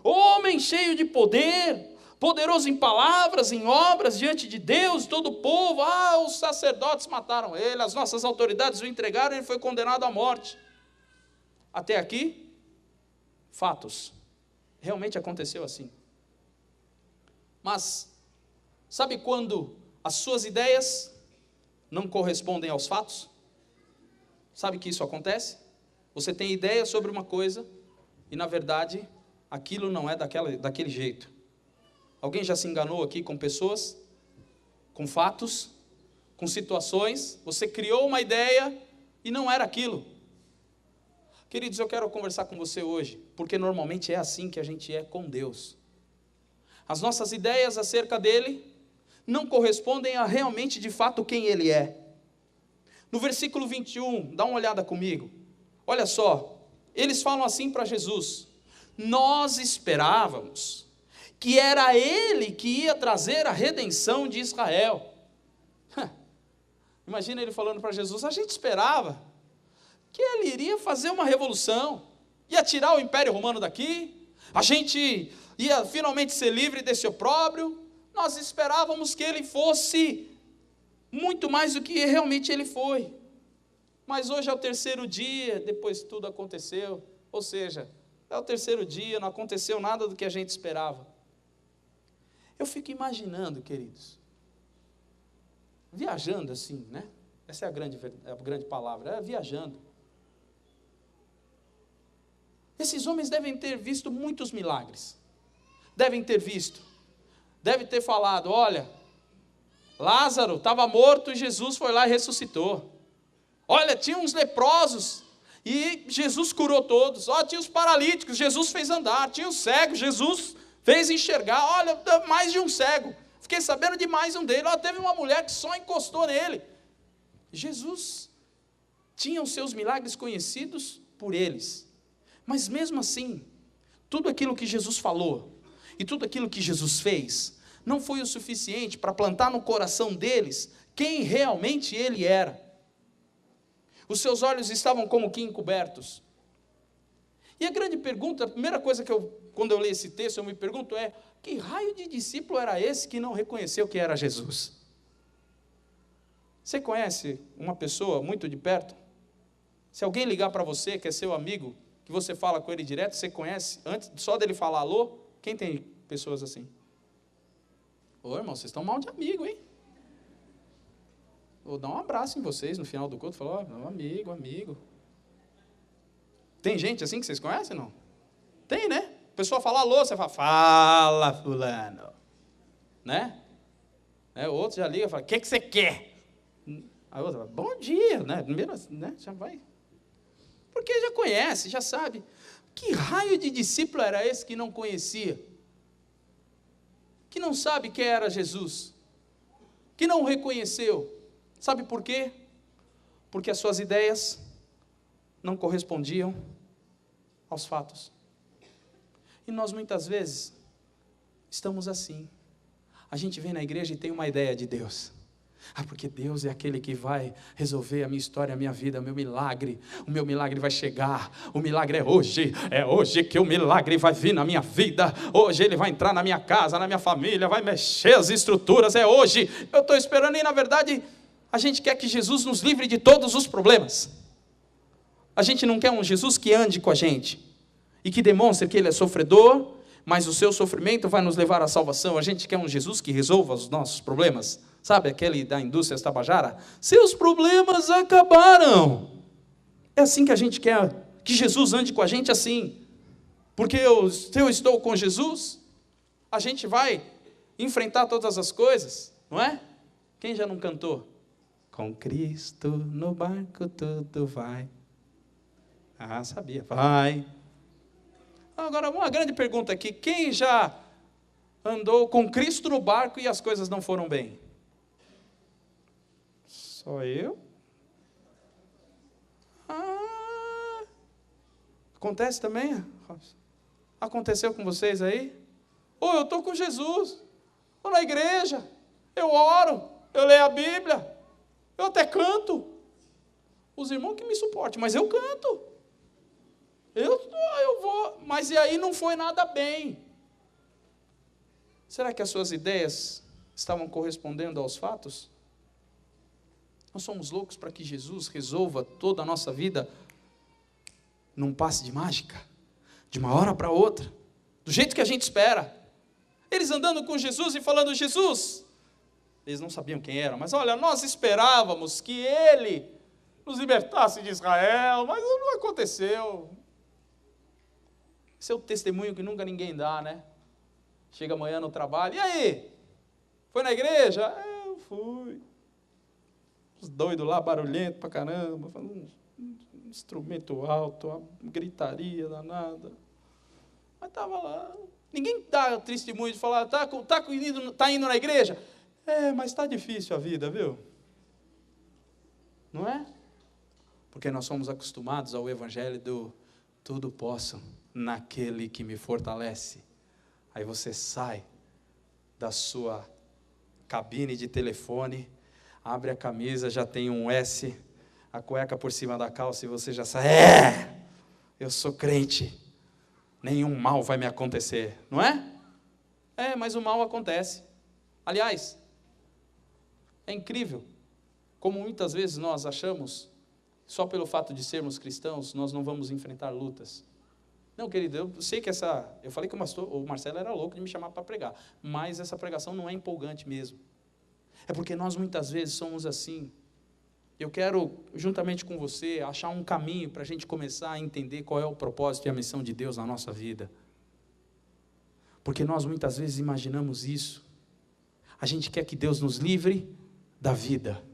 homem cheio de poder, poderoso em palavras, em obras, diante de Deus, todo o povo. Os sacerdotes mataram ele, as nossas autoridades o entregaram, ele foi condenado à morte. Até aqui, fatos, realmente aconteceu assim. Mas, sabe quando as suas ideias não correspondem aos fatos? Sabe que isso acontece? Você tem ideia sobre uma coisa e, na verdade, aquilo não é daquele jeito. Alguém já se enganou aqui com pessoas, com fatos, com situações? Você criou uma ideia e não era aquilo. Queridos, eu quero conversar com você hoje, porque normalmente é assim que a gente é com Deus. As nossas ideias acerca dele não correspondem a realmente, de fato, quem ele é. No versículo 21, dá uma olhada comigo. Olha só, eles falam assim para Jesus: nós esperávamos que era ele que ia trazer a redenção de Israel. Imagina ele falando para Jesus: a gente esperava que ele iria fazer uma revolução, ia tirar o Império Romano daqui, a gente ia finalmente ser livre desse opróbrio. Nós esperávamos que ele fosse muito mais do que realmente ele foi. Mas hoje é o terceiro dia, depois que tudo aconteceu. Ou seja, é o terceiro dia, não aconteceu nada do que a gente esperava. Eu fico imaginando, queridos, viajando assim, né? Essa é a grande palavra, viajando. Esses homens devem ter visto muitos milagres. Devem ter falado: olha, Lázaro estava morto e Jesus foi lá e ressuscitou. Olha, tinha uns leprosos e Jesus curou todos. Tinha os paralíticos, Jesus fez andar. Tinha os cegos, Jesus fez enxergar. Olha, mais de um cego. Fiquei sabendo de mais um dele. Teve uma mulher que só encostou nele. Jesus tinha os seus milagres conhecidos por eles. Mas mesmo assim, tudo aquilo que Jesus falou e tudo aquilo que Jesus fez não foi o suficiente para plantar no coração deles quem realmente ele era. Os seus olhos estavam como que encobertos. E a grande pergunta, a primeira coisa quando eu leio esse texto, eu me pergunto é: que raio de discípulo era esse que não reconheceu que era Jesus? Você conhece uma pessoa muito de perto? Se alguém ligar para você, que é seu amigo, que você fala com ele direto, você conhece, antes só dele falar alô? Quem tem pessoas assim? Irmão, vocês estão mal de amigo, hein? Vou dar um abraço em vocês no final do culto, falar: amigo. Tem gente assim que vocês conhecem, não? Tem, né? A pessoa fala alô, você fala fulano. Né? O outro já liga e fala: o que você quer? A outra fala: bom dia, né? Primeiro, né? Já vai. Porque já conhece, já sabe. Que raio de discípulo era esse que não conhecia? Que não sabe quem era Jesus? Que não o reconheceu? Sabe por quê? Porque as suas ideias não correspondiam aos fatos. E nós muitas vezes estamos assim. A gente vem na igreja e tem uma ideia de Deus. Porque Deus é aquele que vai resolver a minha história, a minha vida, o meu milagre vai chegar, o milagre é hoje que o milagre vai vir na minha vida, hoje ele vai entrar na minha casa, na minha família, vai mexer as estruturas, é hoje, eu estou esperando. E na verdade, a gente quer que Jesus nos livre de todos os problemas. A gente não quer um Jesus que ande com a gente, e que demonstre que ele é sofredor, mas o seu sofrimento vai nos levar à salvação. A gente quer um Jesus que resolva os nossos problemas. Sabe aquele da indústria Tabajara? Seus problemas acabaram. É assim que a gente quer que Jesus ande com a gente assim. Porque se eu estou com Jesus, a gente vai enfrentar todas as coisas, não é? Quem já não cantou? Com Cristo no barco tudo vai. Ah, sabia. Vai. Agora, uma grande pergunta aqui. Quem já andou com Cristo no barco e as coisas não foram bem? Só eu? Acontece também? Aconteceu com vocês aí? Eu estou com Jesus. Estou na igreja. Eu oro. Eu leio a Bíblia. Eu até canto. Os irmãos que me suportem, mas eu canto. Eu vou. Mas e aí não foi nada bem. Será que as suas ideias estavam correspondendo aos fatos? Nós somos loucos para que Jesus resolva toda a nossa vida num passe de mágica, de uma hora para outra, do jeito que a gente espera. Eles andando com Jesus e falando, Jesus, eles não sabiam quem era, mas olha, nós esperávamos que Ele nos libertasse de Israel, mas não aconteceu. Esse é o testemunho que nunca ninguém dá, né? Chega amanhã no trabalho, e aí? Foi na igreja? Eu fui. Os doidos lá, barulhento pra caramba, falando um instrumento alto, uma gritaria danada. Mas estava lá. Ninguém dá testemunho de falar, tá indo na igreja? Mas está difícil a vida, viu? Não é? Porque nós somos acostumados ao evangelho do tudo posso naquele que me fortalece. Aí você sai da sua cabine de telefone, abre a camisa, já tem um S, a cueca por cima da calça e você já sai, eu sou crente, nenhum mal vai me acontecer, não é? Mas o mal acontece. Aliás, é incrível como muitas vezes nós achamos, só pelo fato de sermos cristãos, nós não vamos enfrentar lutas. Não, querido, eu sei que eu falei que o Marcelo era louco de me chamar para pregar, mas essa pregação não é empolgante mesmo. É porque nós muitas vezes somos assim. Eu quero, juntamente com você, achar um caminho para a gente começar a entender qual é o propósito e a missão de Deus na nossa vida. Porque nós muitas vezes imaginamos isso. A gente quer que Deus nos livre da vida.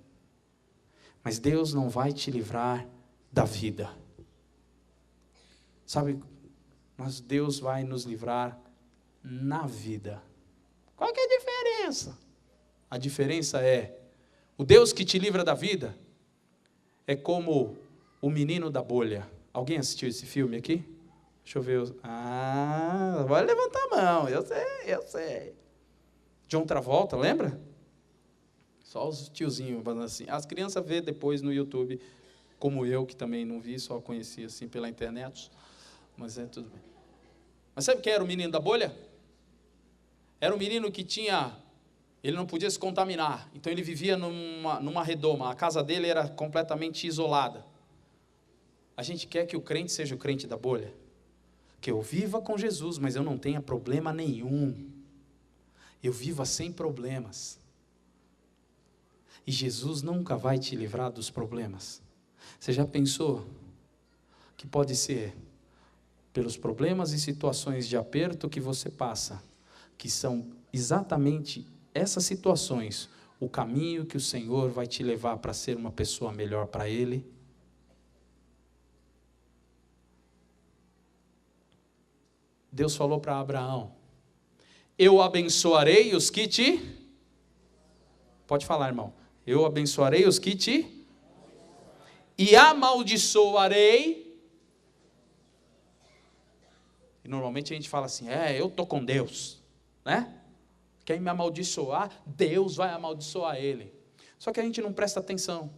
Mas Deus não vai te livrar da vida. Sabe, mas Deus vai nos livrar na vida. Qual que é a diferença? A diferença é, o Deus que te livra da vida é como o menino da bolha. Alguém assistiu esse filme aqui? Deixa eu ver. Vai levantar a mão, eu sei. John Travolta, lembra? Só os tiozinhos falando assim. As crianças vê depois no YouTube, como eu, que também não vi, só conheci assim pela internet. Mas tudo bem. Mas sabe quem era o menino da bolha? Era um menino que ele não podia se contaminar, então ele vivia numa redoma, a casa dele era completamente isolada. A gente quer que o crente seja o crente da bolha, que eu viva com Jesus, mas eu não tenha problema nenhum, eu viva sem problemas, e Jesus nunca vai te livrar dos problemas. Você já pensou que pode ser pelos problemas e situações de aperto que você passa, que são exatamente essas situações, o caminho que o Senhor vai te levar para ser uma pessoa melhor para Ele? Deus falou para Abraão, eu abençoarei os que te... Pode falar, irmão. Eu abençoarei os que te... E amaldiçoarei... E normalmente a gente fala assim, eu estou com Deus, né? Quem me amaldiçoar, Deus vai amaldiçoar ele. Só que a gente não presta atenção.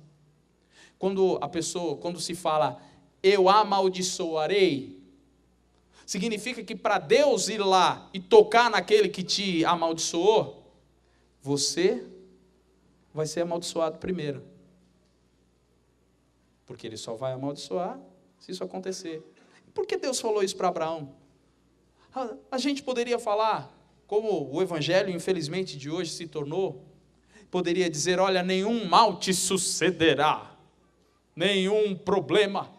Quando se fala, eu amaldiçoarei, significa que para Deus ir lá e tocar naquele que te amaldiçoou, você vai ser amaldiçoado primeiro. Porque ele só vai amaldiçoar se isso acontecer. Por que Deus falou isso para Abraão? A gente poderia falar, como o evangelho, infelizmente, de hoje se tornou, poderia dizer, olha, nenhum mal te sucederá, nenhum problema.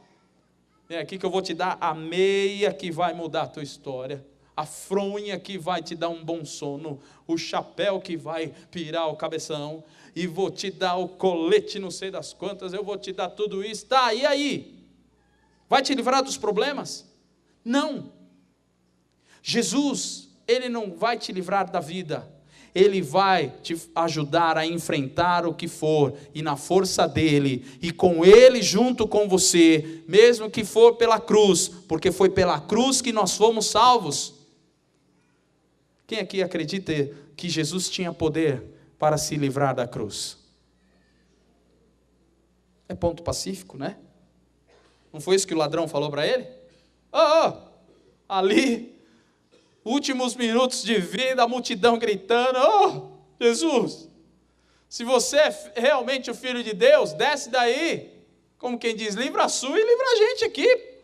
É aqui que eu vou te dar a meia que vai mudar a tua história. a fronha que vai te dar um bom sono, o chapéu que vai pirar o cabeção, e vou te dar o colete não sei das quantas, eu vou te dar tudo isso, tá, e aí? Vai te livrar dos problemas? Não. Jesus, Ele não vai te livrar da vida, Ele vai te ajudar a enfrentar o que for, e na força dEle, e com Ele junto com você, mesmo que for pela cruz, porque foi pela cruz que nós fomos salvos. Quem aqui acredita que Jesus tinha poder para se livrar da cruz? É ponto pacífico, né? Não foi isso que o ladrão falou para ele? Ali, últimos minutos de vida, a multidão gritando, Jesus, se você é realmente o Filho de Deus, desce daí, como quem diz, livra a sua e livra a gente aqui.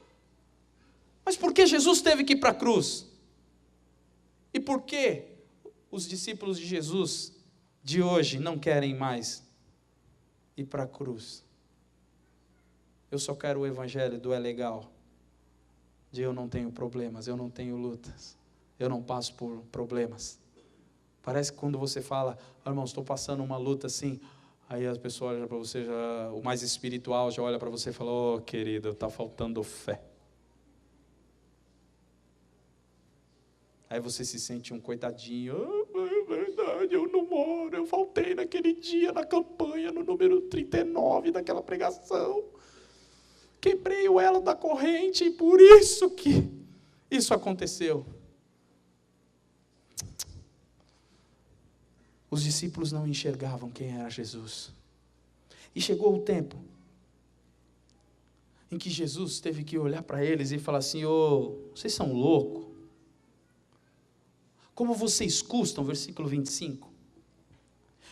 Mas por que Jesus teve que ir para a cruz? E por que os discípulos de Jesus de hoje não querem mais ir para a cruz? Eu só quero o evangelho do é legal, de eu não tenho problemas, eu não tenho lutas, eu não passo por problemas. Parece que quando você fala, irmão, estou passando uma luta assim, aí as pessoas olham para você, o mais espiritual já olha para você e fala, querido, está faltando fé. Aí você se sente um coitadinho, é verdade, eu não moro, eu faltei naquele dia na campanha, no número 39 daquela pregação, quebrei o elo da corrente e por isso que isso aconteceu. Os discípulos não enxergavam quem era Jesus. E chegou o tempo em que Jesus teve que olhar para eles e falar assim, vocês são loucos? Como vocês custam, versículo 25,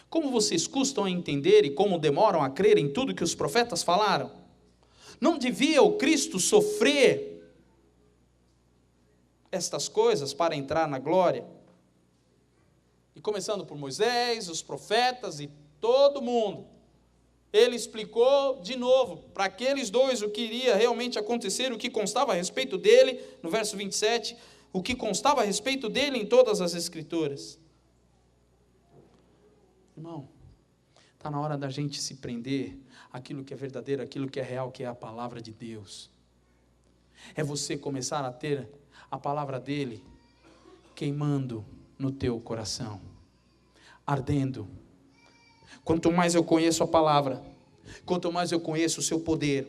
como vocês custam a entender e como demoram a crer em tudo que os profetas falaram? Não devia o Cristo sofrer estas coisas para entrar na glória? E começando por Moisés, os profetas e todo mundo, ele explicou de novo para aqueles dois o que iria realmente acontecer, o que constava a respeito dele, no verso 27, o que constava a respeito dele em todas as Escrituras. Irmão, está na hora da gente se prender àquilo que é verdadeiro, àquilo que é real, que é a palavra de Deus. É você começar a ter a palavra dele queimando no teu coração, ardendo. Quanto mais eu conheço a palavra, quanto mais eu conheço o seu poder,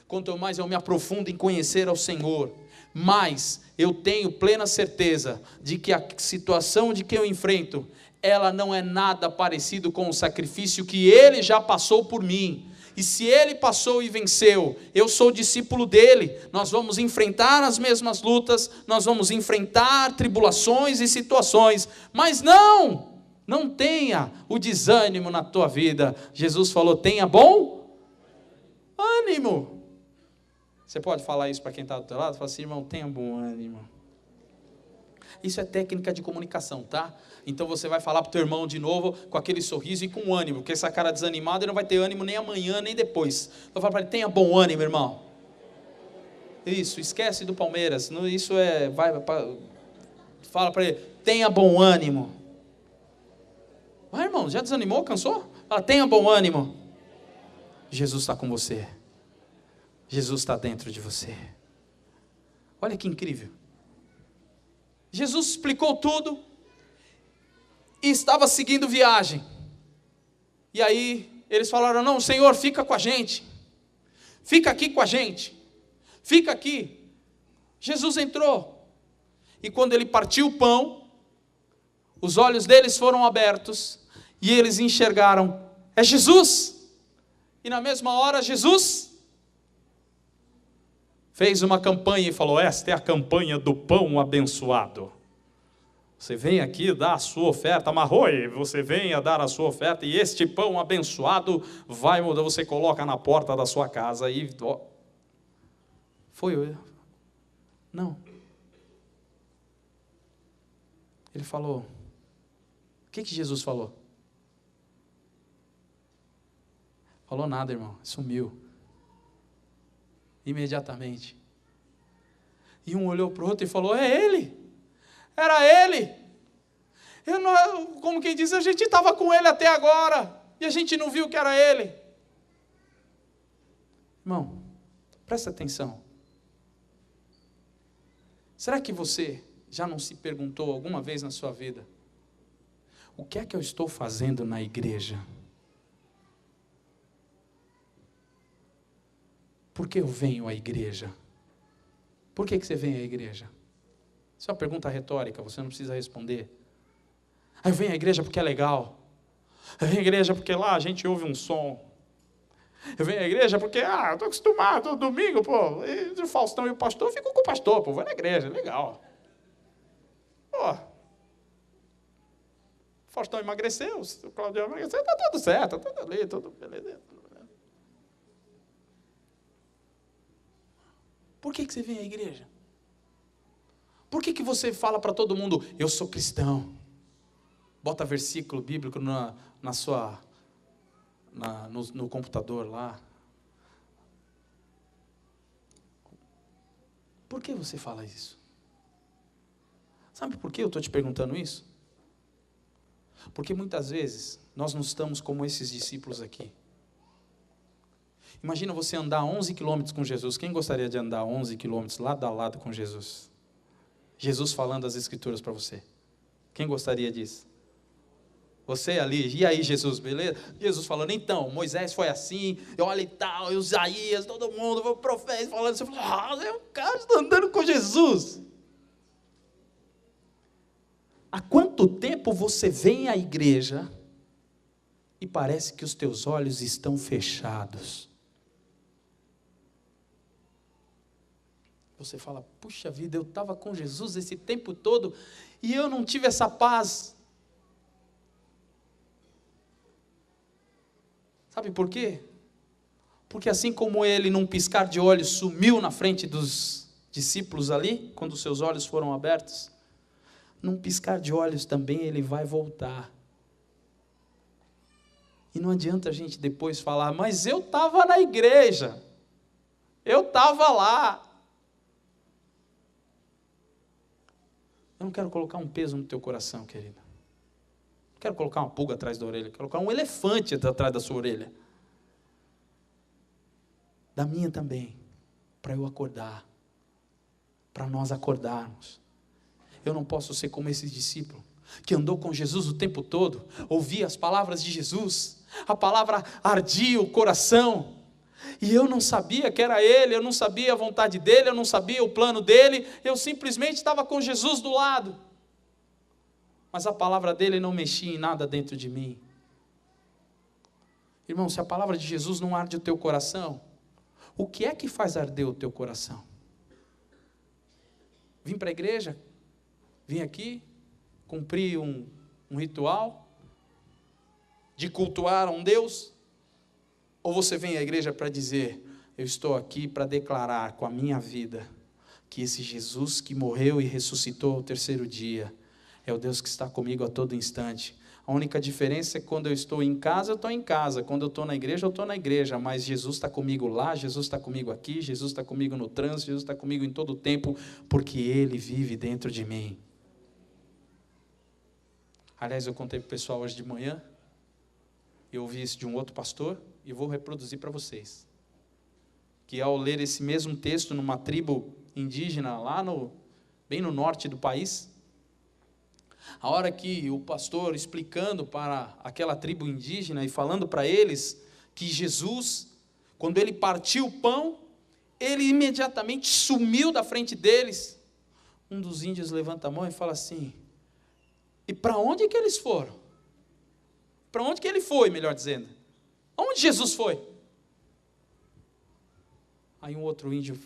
quanto mais eu me aprofundo em conhecer ao Senhor, mais eu tenho plena certeza de que a situação de que eu enfrento, ela não é nada parecido com o sacrifício que Ele já passou por mim. E se Ele passou e venceu, eu sou discípulo dEle, nós vamos enfrentar as mesmas lutas, nós vamos enfrentar tribulações e situações, mas não tenha o desânimo na tua vida. Jesus falou, tenha bom ânimo. Você pode falar isso para quem está do teu lado? Fala assim, irmão, tenha bom ânimo. Isso é técnica de comunicação, tá? Então você vai falar para o teu irmão de novo, com aquele sorriso e com ânimo, porque essa cara desanimada, ele não vai ter ânimo nem amanhã, nem depois. Então fala para ele, tenha bom ânimo, irmão. Isso, esquece do Palmeiras. Isso é, fala para ele, tenha bom ânimo. Vai, irmão, já desanimou, cansou? Fala, tenha bom ânimo. Jesus está com você. Jesus está dentro de você. Olha que incrível. Jesus explicou tudo e estava seguindo viagem. E aí eles falaram, não, Senhor, fica com a gente. Fica aqui com a gente. Fica aqui. Jesus entrou. E quando ele partiu o pão, os olhos deles foram abertos e eles enxergaram, é Jesus. E na mesma hora Jesus fez uma campanha e falou, esta é a campanha do pão abençoado. Você vem aqui dar a sua oferta, amarroi, você vem a dar a sua oferta e este pão abençoado vai mudar, você coloca na porta da sua casa e... Foi eu? Não. Ele falou, o que Jesus falou? Falou nada, irmão, sumiu. Imediatamente. E um olhou para o outro e falou, é ele. Era ele. Como quem diz, a gente estava com ele até agora, e a gente não viu que era ele. Irmão, presta atenção. Será que você já não se perguntou alguma vez na sua vida, o que é que eu estou fazendo na igreja? Por que eu venho à igreja? Por que você vem à igreja? Isso é uma pergunta retórica, você não precisa responder. Eu venho à igreja porque é legal. Eu venho à igreja porque lá a gente ouve um som. Eu venho à igreja porque, eu estou acostumado, todo domingo, pô, entre o Faustão e o pastor, eu fico com o pastor, pô, vou na igreja, legal. Pô, o Faustão emagreceu, o Claudio emagreceu, está tudo certo, está tudo ali, tudo beleza. Por que você vem à igreja? Por que você fala para todo mundo, eu sou cristão? Bota versículo bíblico no computador lá. Por que você fala isso? Sabe por que eu estou te perguntando isso? Porque muitas vezes nós não estamos como esses discípulos aqui. Imagina você andar 11 quilômetros com Jesus. Quem gostaria de andar 11 quilômetros lado a lado com Jesus? Jesus falando as Escrituras para você. Quem gostaria disso? Você ali, e aí Jesus, beleza? Jesus falando, então, Moisés foi assim, olha e tal, e Isaías, todo mundo, o profeta falando, você fala, o cara está andando com Jesus. Há quanto tempo você vem à igreja e parece que os teus olhos estão fechados? Você fala, puxa vida, eu estava com Jesus esse tempo todo e eu não tive essa paz. Sabe por quê? Porque assim como ele, num piscar de olhos, sumiu na frente dos discípulos ali, quando os seus olhos foram abertos, num piscar de olhos também ele vai voltar. E não adianta a gente depois falar, mas eu estava na igreja, eu estava lá. Eu não quero colocar um peso no teu coração, querido. Não quero colocar uma pulga atrás da orelha. Quero colocar um elefante atrás da sua orelha. Da minha também. Para eu acordar. Para nós acordarmos. Eu não posso ser como esse discípulo que andou com Jesus o tempo todo. Ouvia as palavras de Jesus. A palavra ardia o coração. E eu não sabia que era ele, eu não sabia a vontade dele, eu não sabia o plano dele, eu simplesmente estava com Jesus do lado. Mas a palavra dele não mexia em nada dentro de mim. Irmão, se a palavra de Jesus não arde o teu coração, o que é que faz arder o teu coração? Vim para a igreja, vim aqui, cumprir um ritual de cultuar a um Deus? Ou você vem à igreja para dizer, eu estou aqui para declarar com a minha vida que esse Jesus que morreu e ressuscitou ao terceiro dia é o Deus que está comigo a todo instante. A única diferença é que quando eu estou em casa, eu estou em casa. Quando eu estou na igreja, eu estou na igreja. Mas Jesus está comigo lá, Jesus está comigo aqui, Jesus está comigo no trânsito, Jesus está comigo em todo o tempo, porque Ele vive dentro de mim. Aliás, eu contei para o pessoal hoje de manhã, eu ouvi isso de um outro pastor, e vou reproduzir para vocês. Que ao ler esse mesmo texto numa tribo indígena, lá bem no norte do país, a hora que o pastor explicando para aquela tribo indígena e falando para eles que Jesus, quando ele partiu o pão, ele imediatamente sumiu da frente deles. Um dos índios levanta a mão e fala assim, e para onde que eles foram? Para onde que ele foi, melhor dizendo? Onde Jesus foi? Aí um outro índio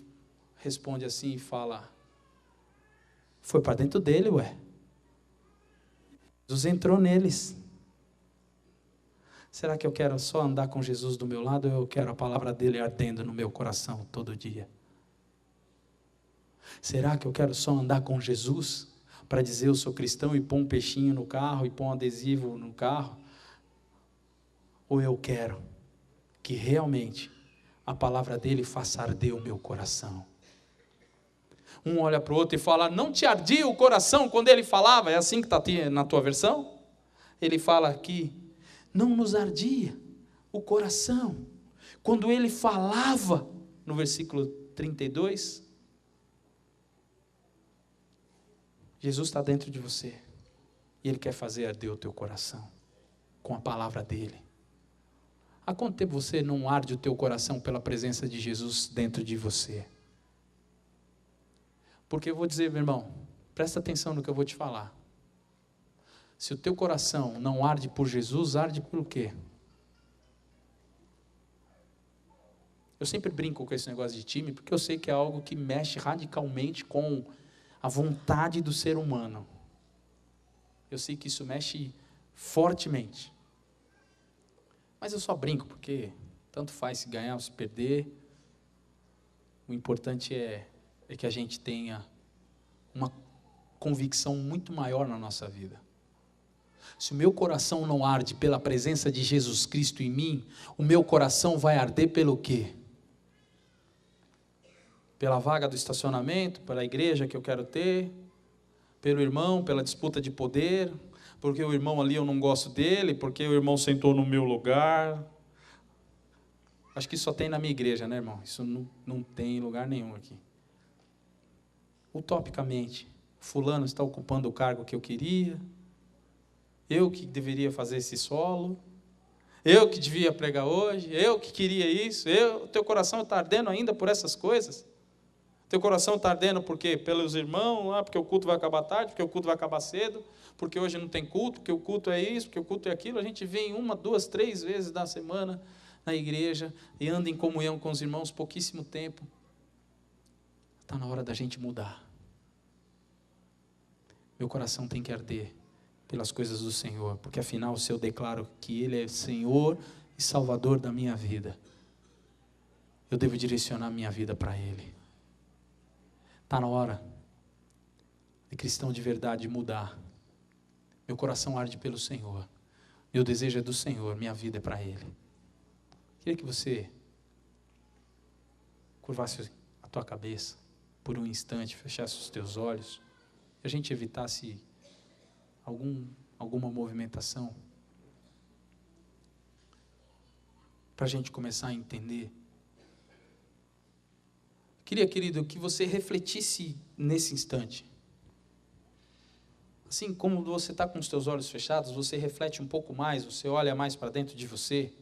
responde assim e fala, foi para dentro dele, ué. Jesus entrou neles. Será que eu quero só andar com Jesus do meu lado ou eu quero a palavra dele ardendo no meu coração todo dia? Será que eu quero só andar com Jesus para dizer eu sou cristão e pôr um peixinho no carro e pôr um adesivo no carro? Ou eu quero que realmente a palavra dele faça arder o meu coração? Um olha para o outro e fala, não te ardia o coração quando ele falava? É assim que está na tua versão? Ele fala aqui, não nos ardia o coração quando ele falava, no versículo 32. Jesus está dentro de você e Ele quer fazer arder o teu coração com a palavra dEle. Há quanto tempo você não arde o teu coração pela presença de Jesus dentro de você? Porque eu vou dizer, meu irmão, presta atenção no que eu vou te falar. Se o teu coração não arde por Jesus, arde pelo quê? Eu sempre brinco com esse negócio de time, porque eu sei que é algo que mexe radicalmente com a vontade do ser humano. Eu sei que isso mexe fortemente. Mas eu só brinco, porque tanto faz se ganhar ou se perder. O importante é que a gente tenha uma convicção muito maior na nossa vida. Se o meu coração não arde pela presença de Jesus Cristo em mim, o meu coração vai arder pelo quê? Pela vaga do estacionamento, pela igreja que eu quero ter, pelo irmão, pela disputa de poder, porque o irmão ali eu não gosto dele, porque o irmão sentou no meu lugar. Acho que isso só tem na minha igreja, né, irmão? Isso não tem em lugar nenhum aqui. Utopicamente, fulano está ocupando o cargo que eu queria, eu que deveria fazer esse solo, eu que devia pregar hoje, eu que queria isso, o teu coração está ardendo ainda por essas coisas? Teu coração está ardendo por quê? Pelos irmãos, porque o culto vai acabar tarde, porque o culto vai acabar cedo, porque hoje não tem culto, porque o culto é isso, porque o culto é aquilo. A gente vem 1, 2, 3 vezes na semana na igreja e anda em comunhão com os irmãos pouquíssimo tempo. Está na hora da gente mudar. Meu coração tem que arder pelas coisas do Senhor, porque afinal, se eu declaro que Ele é Senhor e Salvador da minha vida, eu devo direcionar minha vida para Ele. Está na hora de cristão de verdade mudar. Meu coração arde pelo Senhor. Meu desejo é do Senhor, minha vida é para Ele. Queria que você curvasse a tua cabeça por um instante, fechasse os teus olhos, e a gente evitasse alguma movimentação, para a gente começar a entender. Queria, querido, que você refletisse nesse instante. Assim como você está com os teus olhos fechados, você reflete um pouco mais, você olha mais para dentro de você,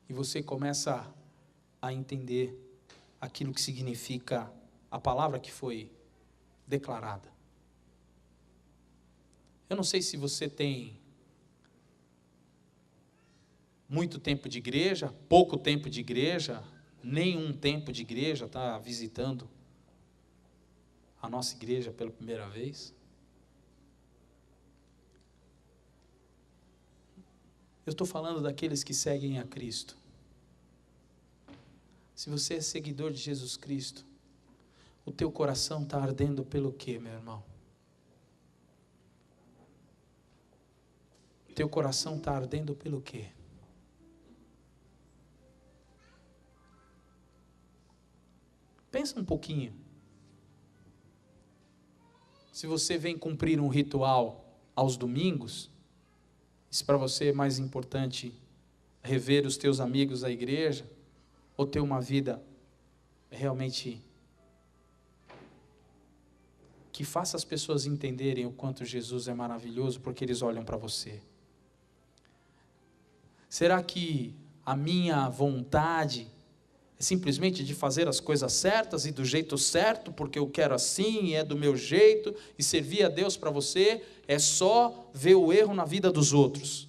e você começa a entender aquilo que significa a palavra que foi declarada. Eu não sei se você tem muito tempo de igreja, pouco tempo de igreja, nenhum tempo de igreja, está visitando a nossa igreja pela primeira vez. Eu estou falando daqueles que seguem a Cristo. Se você é seguidor de Jesus Cristo, o teu coração está ardendo pelo quê, meu irmão? O teu coração está ardendo pelo quê? Pensa um pouquinho. Se você vem cumprir um ritual aos domingos, se para você é mais importante rever os teus amigos da igreja, ou ter uma vida realmente que faça as pessoas entenderem o quanto Jesus é maravilhoso, porque eles olham para você. Será que a minha vontade é simplesmente de fazer as coisas certas e do jeito certo, porque eu quero assim, e é do meu jeito, e servir a Deus para você é só ver o erro na vida dos outros?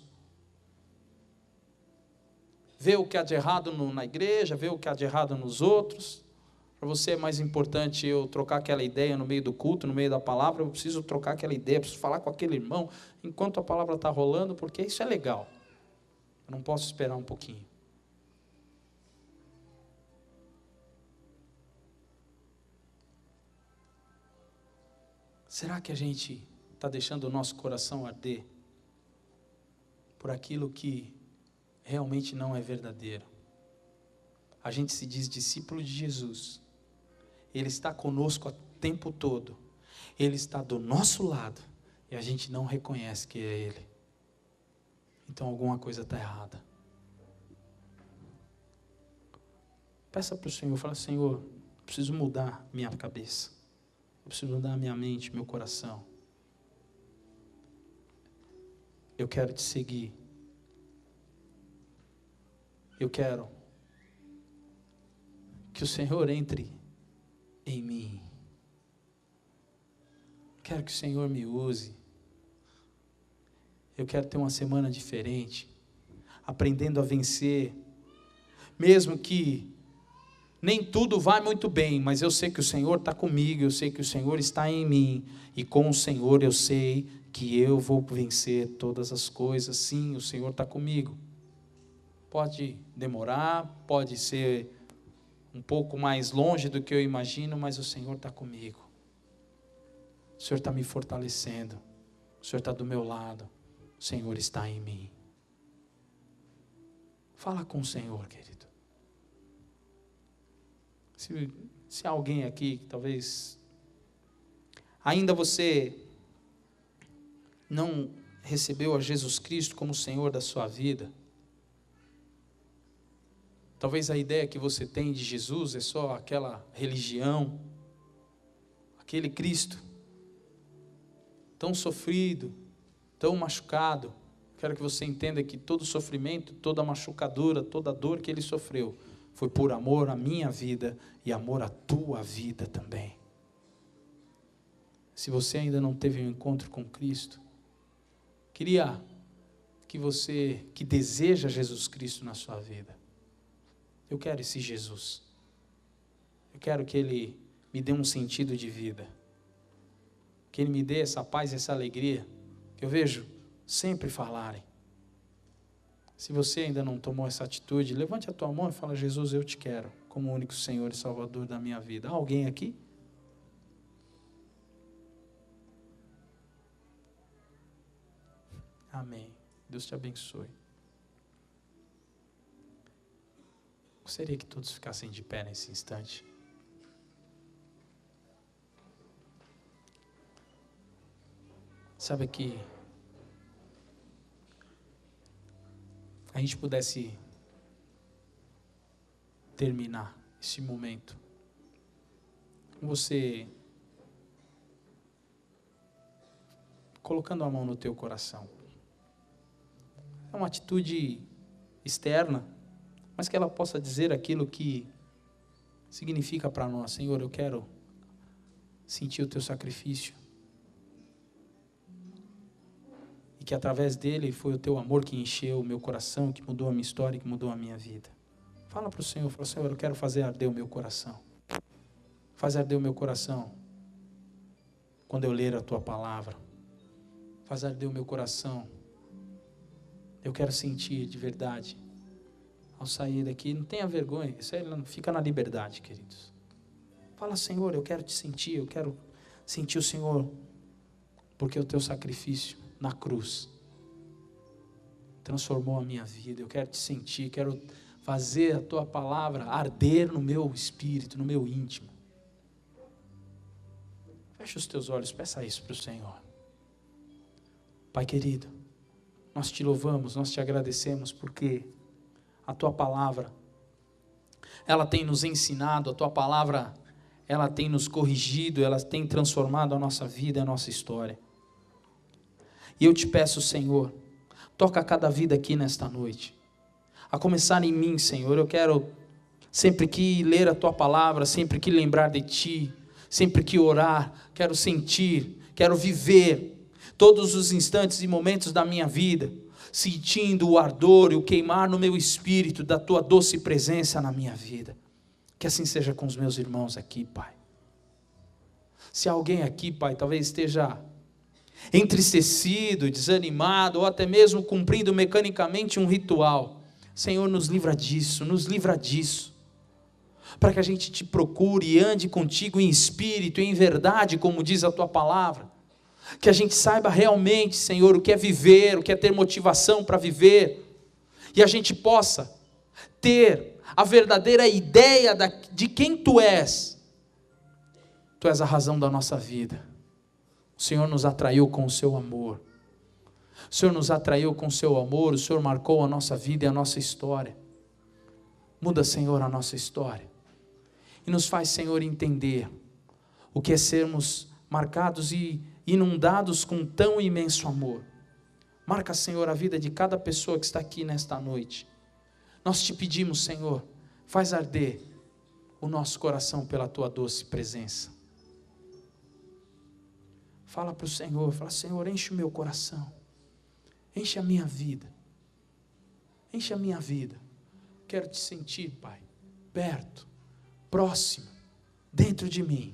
Ver o que há de errado na igreja, ver o que há de errado nos outros? Para você é mais importante eu trocar aquela ideia no meio do culto, no meio da palavra, eu preciso trocar aquela ideia, preciso falar com aquele irmão, enquanto a palavra está rolando, porque isso é legal. Eu não posso esperar um pouquinho. Será que a gente está deixando o nosso coração arder por aquilo que realmente não é verdadeiro? A gente se diz discípulo de Jesus. Ele está conosco tempo todo, Ele está do nosso lado e a gente não reconhece que é Ele. Então alguma coisa está errada. Peça para o Senhor, fala: Senhor, eu preciso mudar minha cabeça, eu preciso mudar minha mente, meu coração. Eu quero te seguir. Eu quero que o Senhor entre em mim. Quero que o Senhor me use. Eu quero ter uma semana diferente, aprendendo a vencer, mesmo que nem tudo vai muito bem, mas eu sei que o Senhor está comigo, eu sei que o Senhor está em mim, e com o Senhor eu sei que eu vou vencer todas as coisas. Sim, o Senhor está comigo. Pode demorar, pode ser um pouco mais longe do que eu imagino, mas o Senhor está comigo. O Senhor está me fortalecendo, o Senhor está do meu lado, o Senhor está em mim. Fala com o Senhor, querido. Se há alguém aqui que talvez ainda você não recebeu a Jesus Cristo como Senhor da sua vida, talvez a ideia que você tem de Jesus é só aquela religião, aquele Cristo tão sofrido, tão machucado. Quero que você entenda que todo sofrimento, toda machucadura, toda dor que Ele sofreu foi por amor à minha vida e amor à tua vida também. Se você ainda não teve um encontro com Cristo, queria que você que deseja Jesus Cristo na sua vida, eu quero esse Jesus. Eu quero que Ele me dê um sentido de vida, que Ele me dê essa paz e essa alegria que eu vejo sempre falarem. Se você ainda não tomou essa atitude, levante a tua mão e fala: Jesus, eu te quero como o único Senhor e Salvador da minha vida. Há alguém aqui? Amém. Deus te abençoe. Gostaria que todos ficassem de pé nesse instante. Sabe que a gente pudesse terminar esse momento com você colocando a mão no teu coração. É uma atitude externa, mas que ela possa dizer aquilo que significa para nós. Senhor, eu quero sentir o teu sacrifício. E que através dele foi o teu amor que encheu o meu coração, que mudou a minha história, que mudou a minha vida. Fala para o Senhor, fala: Senhor, eu quero fazer arder o meu coração. Faz arder o meu coração quando eu ler a tua palavra. Faz arder o meu coração. Eu quero sentir de verdade. Ao sair daqui, não tenha vergonha, isso aí fica na liberdade, queridos. Fala: Senhor, eu quero te sentir, eu quero sentir o Senhor, porque o teu sacrifício na cruz transformou a minha vida. Eu quero te sentir, quero fazer a tua palavra arder no meu espírito, no meu íntimo. Feche os teus olhos, peça isso para o Senhor. Pai querido, nós te louvamos, nós te agradecemos, porque a tua palavra, ela tem nos ensinado, a tua palavra, ela tem nos corrigido, ela tem transformado a nossa vida, a nossa história. E eu te peço, Senhor, toca cada vida aqui nesta noite. A começar em mim, Senhor, eu quero, sempre que ler a tua palavra, sempre que lembrar de ti, sempre que orar, quero sentir, quero viver todos os instantes e momentos da minha vida, sentindo o ardor e o queimar no meu espírito da tua doce presença na minha vida. Que assim seja com os meus irmãos aqui, Pai. Se alguém aqui, Pai, talvez esteja entristecido, desanimado, ou até mesmo cumprindo mecanicamente um ritual, Senhor, nos livra disso, para que a gente te procure e ande contigo em espírito e em verdade, como diz a tua palavra, que a gente saiba realmente, Senhor, o que é viver, o que é ter motivação para viver, e a gente possa ter a verdadeira ideia de quem Tu és Tu és a razão da nossa vida. O Senhor nos atraiu com o seu amor. O Senhor nos atraiu com o seu amor. O Senhor marcou a nossa vida e a nossa história. Muda, Senhor, a nossa história. E nos faz, Senhor, entender o que é sermos marcados e inundados com tão imenso amor. Marca, Senhor, a vida de cada pessoa que está aqui nesta noite. Nós te pedimos, Senhor, faz arder o nosso coração pela tua doce presença. Fala para o Senhor, fala: Senhor, enche o meu coração, enche a minha vida, enche a minha vida. Quero te sentir, Pai, perto, próximo, dentro de mim.